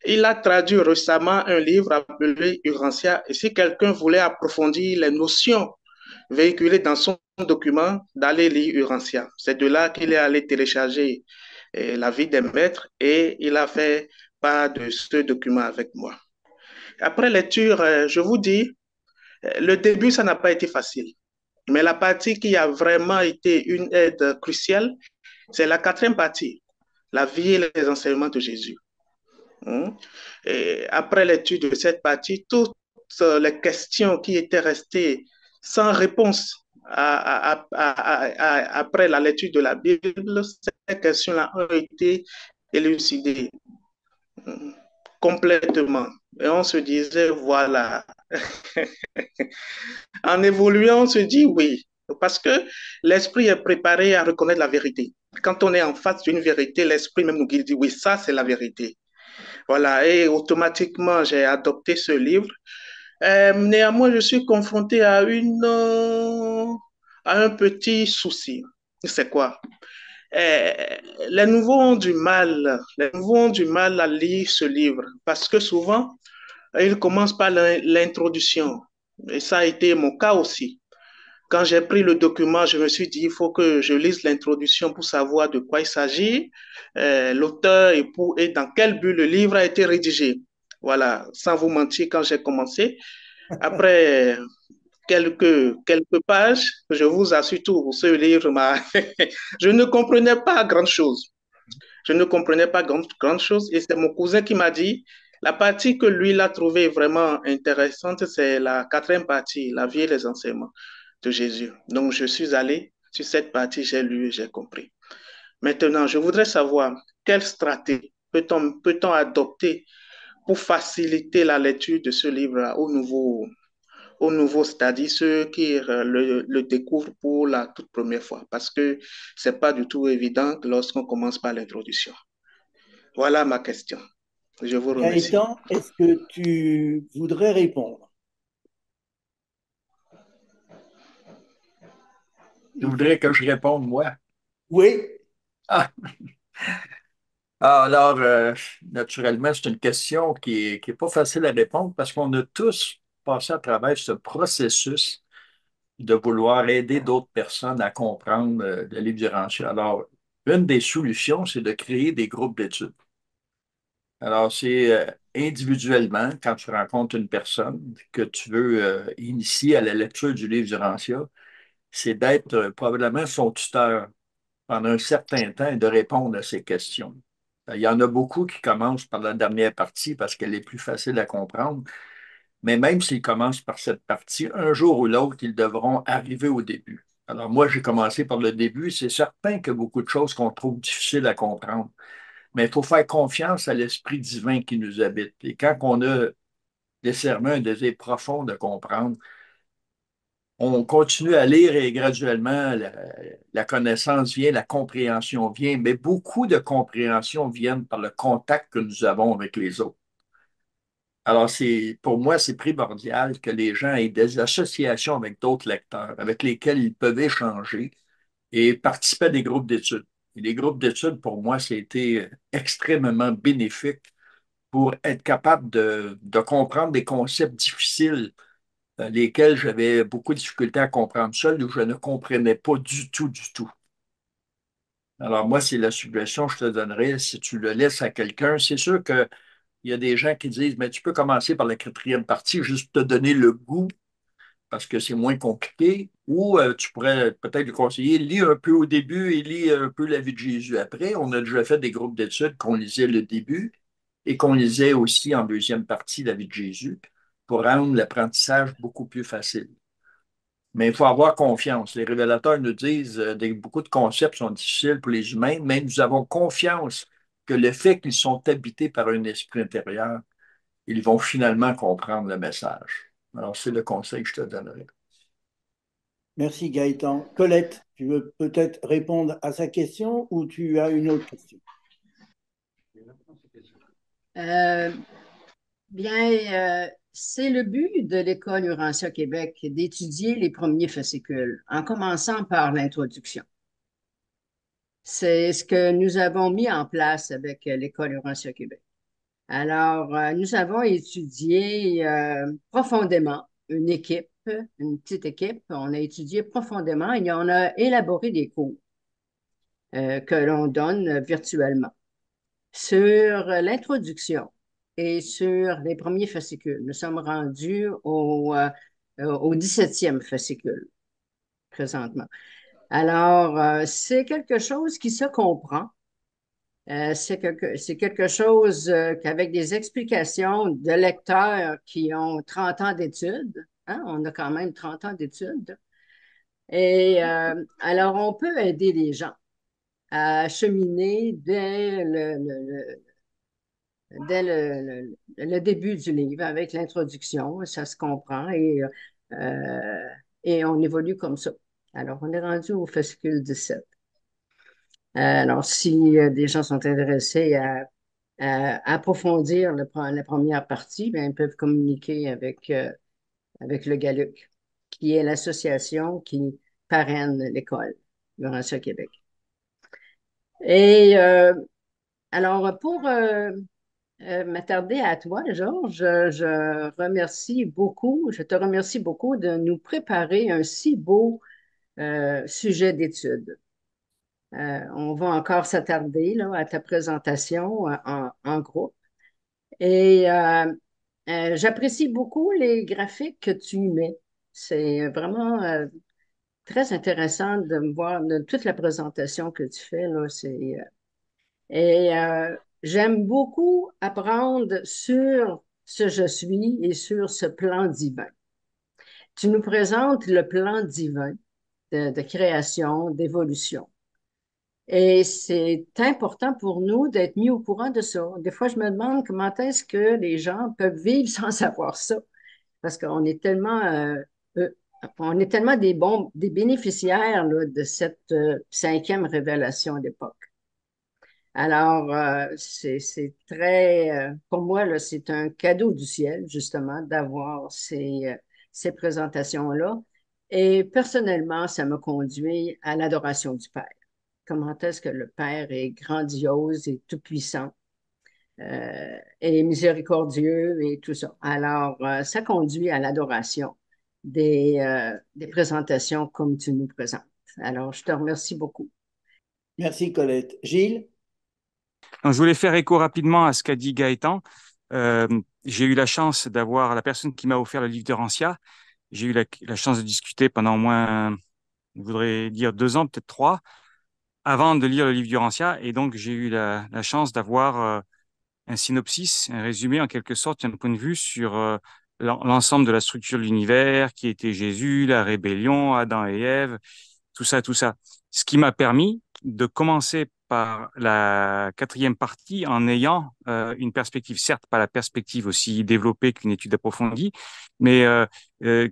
il a traduit récemment un livre appelé Urantia. Et si quelqu'un voulait approfondir les notions véhiculées dans son document, d'aller lire Urantia. C'est de là qu'il est allé télécharger la vie des maîtres et il a fait part de ce document avec moi. Après lecture, je vous dis, le début, ça n'a pas été facile. Mais la partie qui a vraiment été une aide cruciale, c'est la quatrième partie, la vie et les enseignements de Jésus. Et après l'étude de cette partie, toutes les questions qui étaient restées sans réponse après la lecture de la Bible, ces questions-là ont été élucidées complètement. Et on se disait, voilà, en évoluant, on se dit oui, parce que l'esprit est préparé à reconnaître la vérité. Quand on est en face d'une vérité, l'esprit même nous dit oui, ça c'est la vérité. Voilà, et automatiquement, j'ai adopté ce livre. Néanmoins, je suis confronté à un petit souci. C'est quoi? Euh, les nouveaux ont du mal à lire ce livre parce que souvent, ils commencent par l'introduction. Et ça a été mon cas aussi. Quand j'ai pris le document, je me suis dit, il faut que je lise l'introduction pour savoir de quoi il s'agit, l'auteur et dans quel but le livre a été rédigé. Voilà, sans vous mentir, quand j'ai commencé, après quelques pages, je vous assure tout, ce livre je ne comprenais pas grand-chose. Je ne comprenais pas grand-chose et c'est mon cousin qui m'a dit, la partie que lui l'a trouvée vraiment intéressante, c'est la quatrième partie, la vie et les enseignements de Jésus. Donc, je suis allé sur cette partie, j'ai lu et j'ai compris. Maintenant, je voudrais savoir quelle stratégie peut-on adopter pour faciliter la lecture de ce livre aux nouveaux, c'est-à-dire ceux qui le découvrent pour la toute première fois, parce que c'est pas du tout évident lorsqu'on commence par l'introduction. Voilà ma question. Je vous remercie. Gaëtan, est-ce que tu voudrais répondre? Tu voudrais que je réponde, moi? Oui, Ah, alors, naturellement, c'est une question qui est pas facile à répondre parce qu'on a tous passé à travers ce processus de vouloir aider d'autres personnes à comprendre le livre du Rancia. Alors, une des solutions, c'est de créer des groupes d'études. Alors, c'est individuellement, quand tu rencontres une personne que tu veux initier à la lecture du livre du Rancia, c'est d'être probablement son tuteur pendant un certain temps et de répondre à ces questions. Il y en a beaucoup qui commencent par la dernière partie parce qu'elle est plus facile à comprendre, mais même s'ils commencent par cette partie, un jour ou l'autre, ils devront arriver au début. Alors moi, j'ai commencé par le début. C'est certain qu'il y a beaucoup de choses qu'on trouve difficiles à comprendre, mais il faut faire confiance à l'Esprit divin qui nous habite. Et quand on a nécessairement un désir profond de comprendre, on continue à lire et graduellement la connaissance vient, la compréhension vient, mais beaucoup de compréhension viennent par le contact que nous avons avec les autres. Alors, pour moi, c'est primordial que les gens aient des associations avec d'autres lecteurs avec lesquels ils peuvent échanger et participer à des groupes d'études. Et les groupes d'études, pour moi, c'était extrêmement bénéfique pour être capable de comprendre des concepts difficiles lesquels j'avais beaucoup de difficultés à comprendre seul ou je ne comprenais pas du tout, du tout. Alors moi, c'est la suggestion que je te donnerais. Si tu le laisses à quelqu'un, c'est sûr qu'il y a des gens qui disent, mais tu peux commencer par la quatrième partie, juste te donner le goût. parce que c'est moins compliqué, ou tu pourrais peut-être lui conseiller, lis un peu au début et lis un peu la vie de Jésus après. On a déjà fait des groupes d'études qu'on lisait le début et qu'on lisait aussi en deuxième partie la vie de Jésus pour rendre l'apprentissage beaucoup plus facile. Mais il faut avoir confiance. Les révélateurs nous disent que beaucoup de concepts sont difficiles pour les humains, mais nous avons confiance que le fait qu'ils sont habités par un esprit intérieur, ils vont finalement comprendre le message. Alors, c'est le conseil que je te donnerai. Merci Gaëtan. Colette, tu veux peut-être répondre à sa question ou tu as une autre question? Euh, c'est le but de l'École Urantia Québec d'étudier les premiers fascicules, en commençant par l'introduction. C'est ce que nous avons mis en place avec l'École Urantia Québec. Alors, nous avons étudié profondément une petite équipe. On a étudié profondément et on a élaboré des cours que l'on donne virtuellement sur l'introduction et sur les premiers fascicules. Nous sommes rendus au 17e fascicule présentement. Alors, c'est quelque chose qui se comprend. C'est quelque chose qu'avec des explications de lecteurs qui ont 30 ans d'études, hein, on a quand même 30 ans d'études, et alors on peut aider les gens à cheminer dès le début du livre, avec l'introduction, ça se comprend, et on évolue comme ça. Alors, on est rendu au fascicule 17. Alors, si des gens sont intéressés à approfondir la première partie, bien, ils peuvent communiquer avec le GALUC, qui est l'association qui parraine l'école Laurentien Québec. Et alors, pour m'attarder à toi, Georges, je te remercie beaucoup de nous préparer un si beau sujet d'étude. On va encore s'attarder là, à ta présentation en groupe. Et j'apprécie beaucoup les graphiques que tu mets. C'est vraiment très intéressant de me voir de toute la présentation que tu fais, là. Et j'aime beaucoup apprendre sur ce je suis et sur ce plan divin. Tu nous présentes le plan divin de création, d'évolution. Et c'est important pour nous d'être mis au courant de ça. Des fois, je me demande comment est-ce que les gens peuvent vivre sans savoir ça, parce qu'on est euh, tellement des bénéficiaires là, de cette cinquième révélation d'époque. Alors, pour moi, là, c'est un cadeau du ciel, justement, d'avoir ces présentations-là. Et personnellement, ça me conduit à l'adoration du Père. Comment est-ce que le Père est grandiose et tout-puissant et miséricordieux et tout ça. Alors, ça conduit à l'adoration des présentations comme tu nous présentes. Alors, je te remercie beaucoup. Merci Colette. Gilles? Donc, je voulais faire écho rapidement à ce qu'a dit Gaëtan. Euh, j'ai eu la chance d'avoir la personne qui m'a offert le livre de Rancia. J'ai eu la chance de discuter pendant au moins, je voudrais dire 2 ans, peut-être 3, avant de lire le livre du Rancia. Et donc, j'ai eu la chance d'avoir un synopsis, un résumé en quelque sorte, un point de vue sur l'ensemble de la structure de l'univers, qui était Jésus, la rébellion, Adam et Ève, tout ça, tout ça. Ce qui m'a permis de commencer par la quatrième partie en ayant une perspective, certes pas la perspective aussi développée qu'une étude approfondie, mais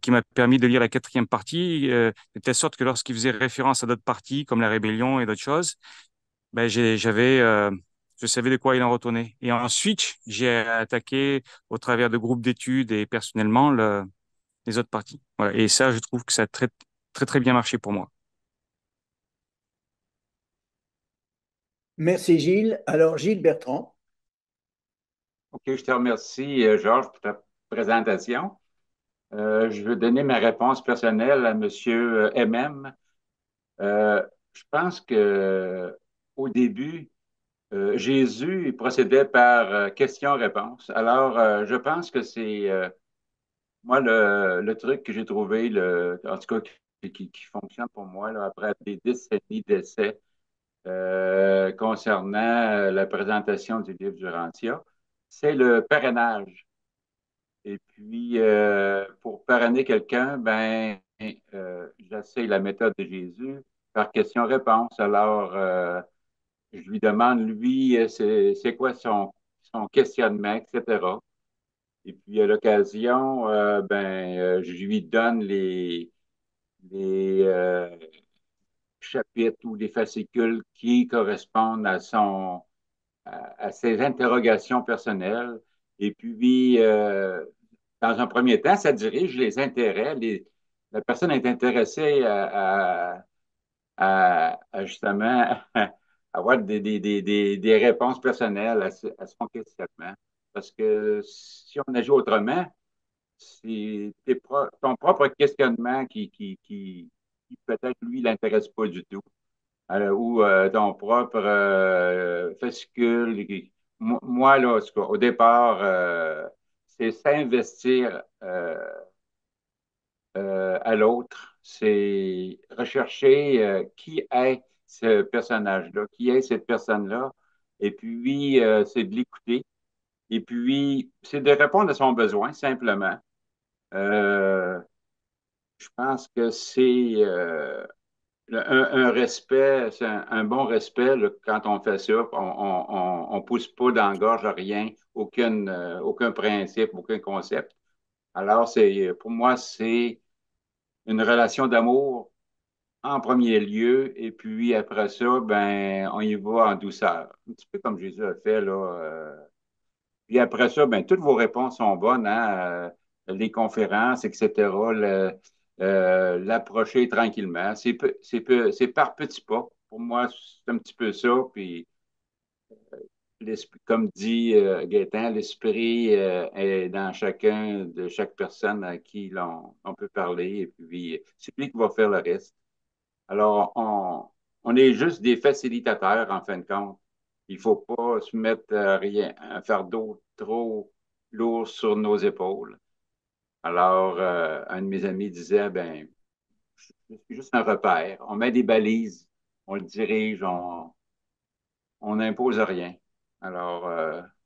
qui m'a permis de lire la quatrième partie de telle sorte que lorsqu'il faisait référence à d'autres parties comme la rébellion et d'autres choses, ben je savais de quoi il en retournait. Et ensuite, j'ai attaqué au travers de groupes d'études et personnellement les autres parties. Voilà. Et ça, je trouve que ça a très, très, très bien marché pour moi. Merci Gilles. Alors Gilles Bertrand. OK, je te remercie, Georges, pour ta présentation. Je veux donner ma réponse personnelle à Monsieur MM. Je pense que au début, Jésus il procédait par question-réponse. Alors, je pense que Moi, le truc que j'ai trouvé, en tout cas, qui fonctionne pour moi, là, après des décennies d'essais concernant la présentation du livre du Rantia, c'est le parrainage. Et puis, pour parrainer quelqu'un, j'essaie la méthode de Jésus par question-réponse. Alors, je lui demande, lui, c'est quoi son questionnement, etc. Et puis, à l'occasion, je lui donne les chapitres ou les fascicules qui correspondent à ses interrogations personnelles. Et puis, dans un premier temps, ça dirige les intérêts. La personne est intéressée à justement avoir des réponses personnelles à son questionnement. Parce que si on agit autrement, c'est ton propre questionnement qui peut-être lui l'intéresse pas du tout. Ou ton propre fascicule. Moi, là, en tout cas, au départ, c'est s'investir à l'autre, c'est rechercher qui est ce personnage-là, qui est cette personne-là, et puis c'est de l'écouter, et puis c'est de répondre à son besoin, simplement. Euh, je pense que c'est un respect, c'est un bon respect là, quand on fait ça. On pousse pas dans la gorge à rien, aucun principe, aucun concept. Alors, pour moi, c'est une relation d'amour en premier lieu, et puis après ça, on y va en douceur. Un petit peu comme Jésus a fait, là. Puis après ça, toutes vos réponses sont bonnes, hein? Les conférences, etc., l'approcher tranquillement. C'est par petits pas. Pour moi, c'est un petit peu ça. Puis, comme dit Gaétan, l'esprit est dans chacun de chaque personne à qui on peut parler. Et puis, c'est lui qui va faire le reste. Alors, on est juste des facilitateurs, en fin de compte. Il ne faut pas se mettre un fardeau trop lourd sur nos épaules. Alors, un de mes amis disait, je suis juste un repère. On met des balises, on le dirige, on n'impose rien. Alors,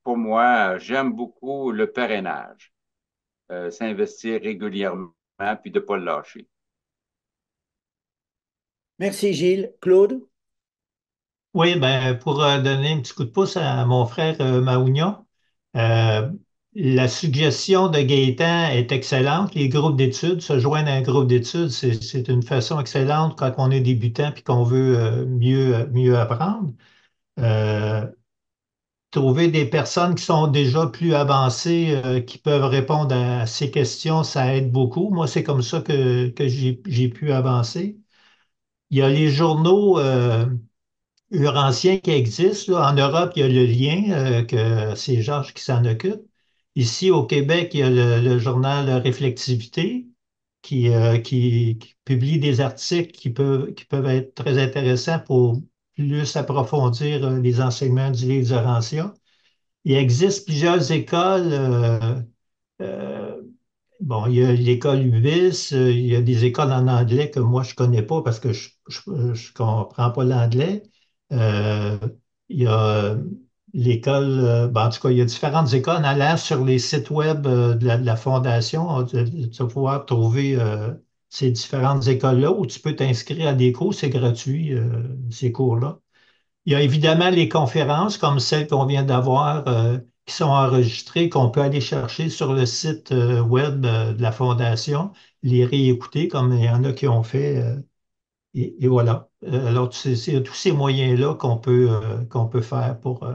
pour moi, j'aime beaucoup le parrainage, s'investir régulièrement, puis de ne pas le lâcher. Merci Gilles. Claude? Oui, ben, pour donner un petit coup de pouce à mon frère Maougnon, euh, la suggestion de Gaétan est excellente. Les groupes d'études, se joindre à un groupe d'études, c'est une façon excellente quand on est débutant et qu'on veut mieux apprendre. Euh, Trouver des personnes qui sont déjà plus avancées, qui peuvent répondre à ces questions, ça aide beaucoup. Moi, c'est comme ça que j'ai pu avancer. Il y a les journaux anciens qui existent. Là. En Europe, il y a le lien, que c'est Georges qui s'en occupe. Ici, au Québec, il y a le journal Réflexivité qui publie des articles qui peuvent être très intéressants pour plus approfondir les enseignements du livre de Rancia. Il existe plusieurs écoles. Euh, bon, il y a l'école UBIS, il y a des écoles en anglais que moi, je ne connais pas parce que je comprends pas l'anglais. Euh, il y a l'école, en tout cas, il y a différentes écoles. En allant sur les sites web de la Fondation, tu vas pouvoir trouver ces différentes écoles-là où tu peux t'inscrire à des cours, c'est gratuit, ces cours-là. Il y a évidemment les conférences comme celles qu'on vient d'avoir qui sont enregistrées, qu'on peut aller chercher sur le site web de la Fondation, les réécouter comme il y en a qui ont fait. Et voilà. Alors, c'est tous ces moyens-là qu'on peut faire pour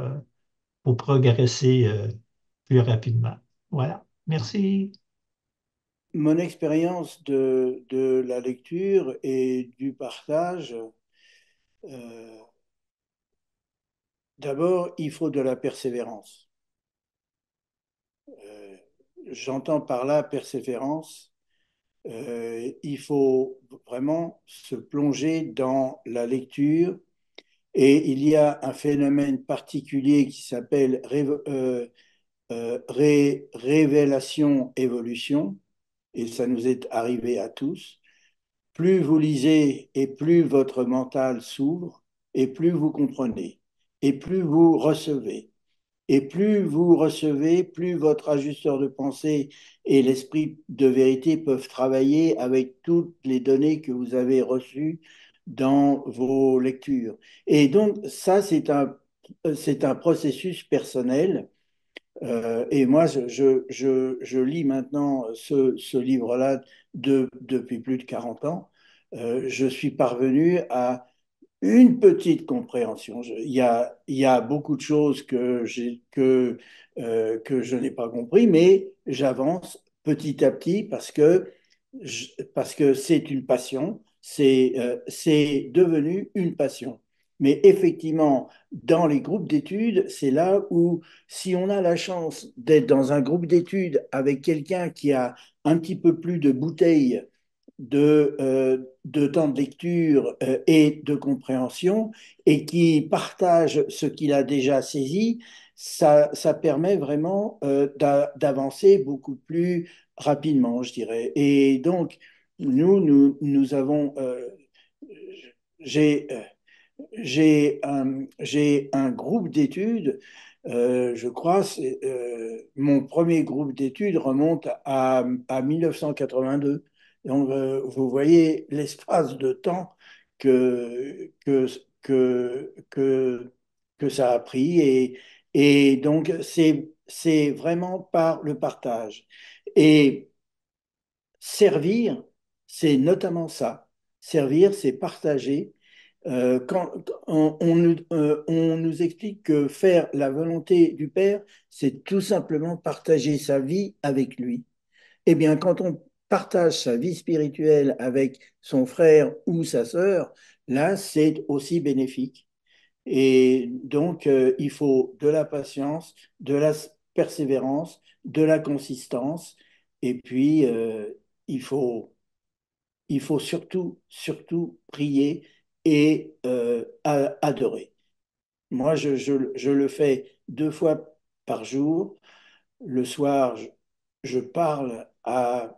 progresser plus rapidement. Voilà. Merci. Mon expérience de la lecture et du partage, euh, d'abord, il faut de la persévérance. Euh, J'entends par là persévérance. Il faut vraiment se plonger dans la lecture et il y a un phénomène particulier qui s'appelle révélation-évolution. et ça nous est arrivé à tous, plus vous lisez et plus votre mental s'ouvre, et plus vous comprenez, et plus vous recevez. Et plus vous recevez, plus votre ajusteur de pensée et l'esprit de vérité peuvent travailler avec toutes les données que vous avez reçues dans vos lectures. Et donc, ça, c'est un processus personnel. Et moi, je lis maintenant ce livre-là depuis plus de 40 ans. Je suis parvenu à une petite compréhension. Il y a beaucoup de choses que je n'ai pas compris, mais j'avance petit à petit parce que c'est une passion, c'est devenu une passion. Mais effectivement, dans les groupes d'études, c'est là où, si on a la chance d'être dans un groupe d'études avec quelqu'un qui a un petit peu plus de bouteilles de temps de lecture et de compréhension et qui partage ce qu'il a déjà saisi, ça permet vraiment d'avancer beaucoup plus rapidement, je dirais. Et donc, nous avons, j'ai j'ai un groupe d'études, je crois, mon premier groupe d'études remonte à 1982. Donc, vous voyez l'espace de temps que, que, que, que, que ça a pris. Et donc, c'est vraiment par le partage. Et servir, c'est notamment ça. Servir, c'est partager. Quand on nous explique que faire la volonté du Père, c'est tout simplement partager sa vie avec lui. Eh bien, quand on partage sa vie spirituelle avec son frère ou sa sœur, là, c'est aussi bénéfique. Et donc, il faut de la patience, de la persévérance, de la consistance, et puis il faut il faut surtout prier et adorer. Moi, je le fais 2 fois par jour. Le soir, je parle à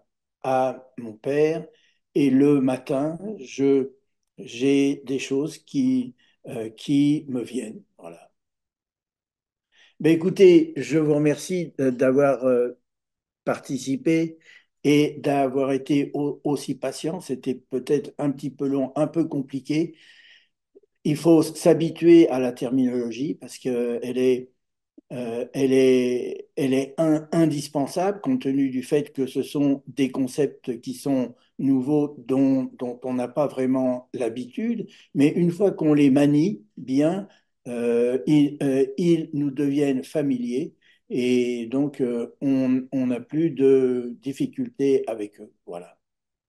mon père et le matin, j'ai des choses qui me viennent. Voilà. Ben, écoutez, je vous remercie d'avoir participé et d'avoir été aussi patient. C'était peut-être un petit peu long, un peu compliqué. Il faut s'habituer à la terminologie parce elle est indispensable compte tenu du fait que ce sont des concepts qui sont nouveaux dont on n'a pas vraiment l'habitude, mais une fois qu'on les manie bien, ils nous deviennent familiers et donc on n'a plus de difficultés avec eux. Voilà.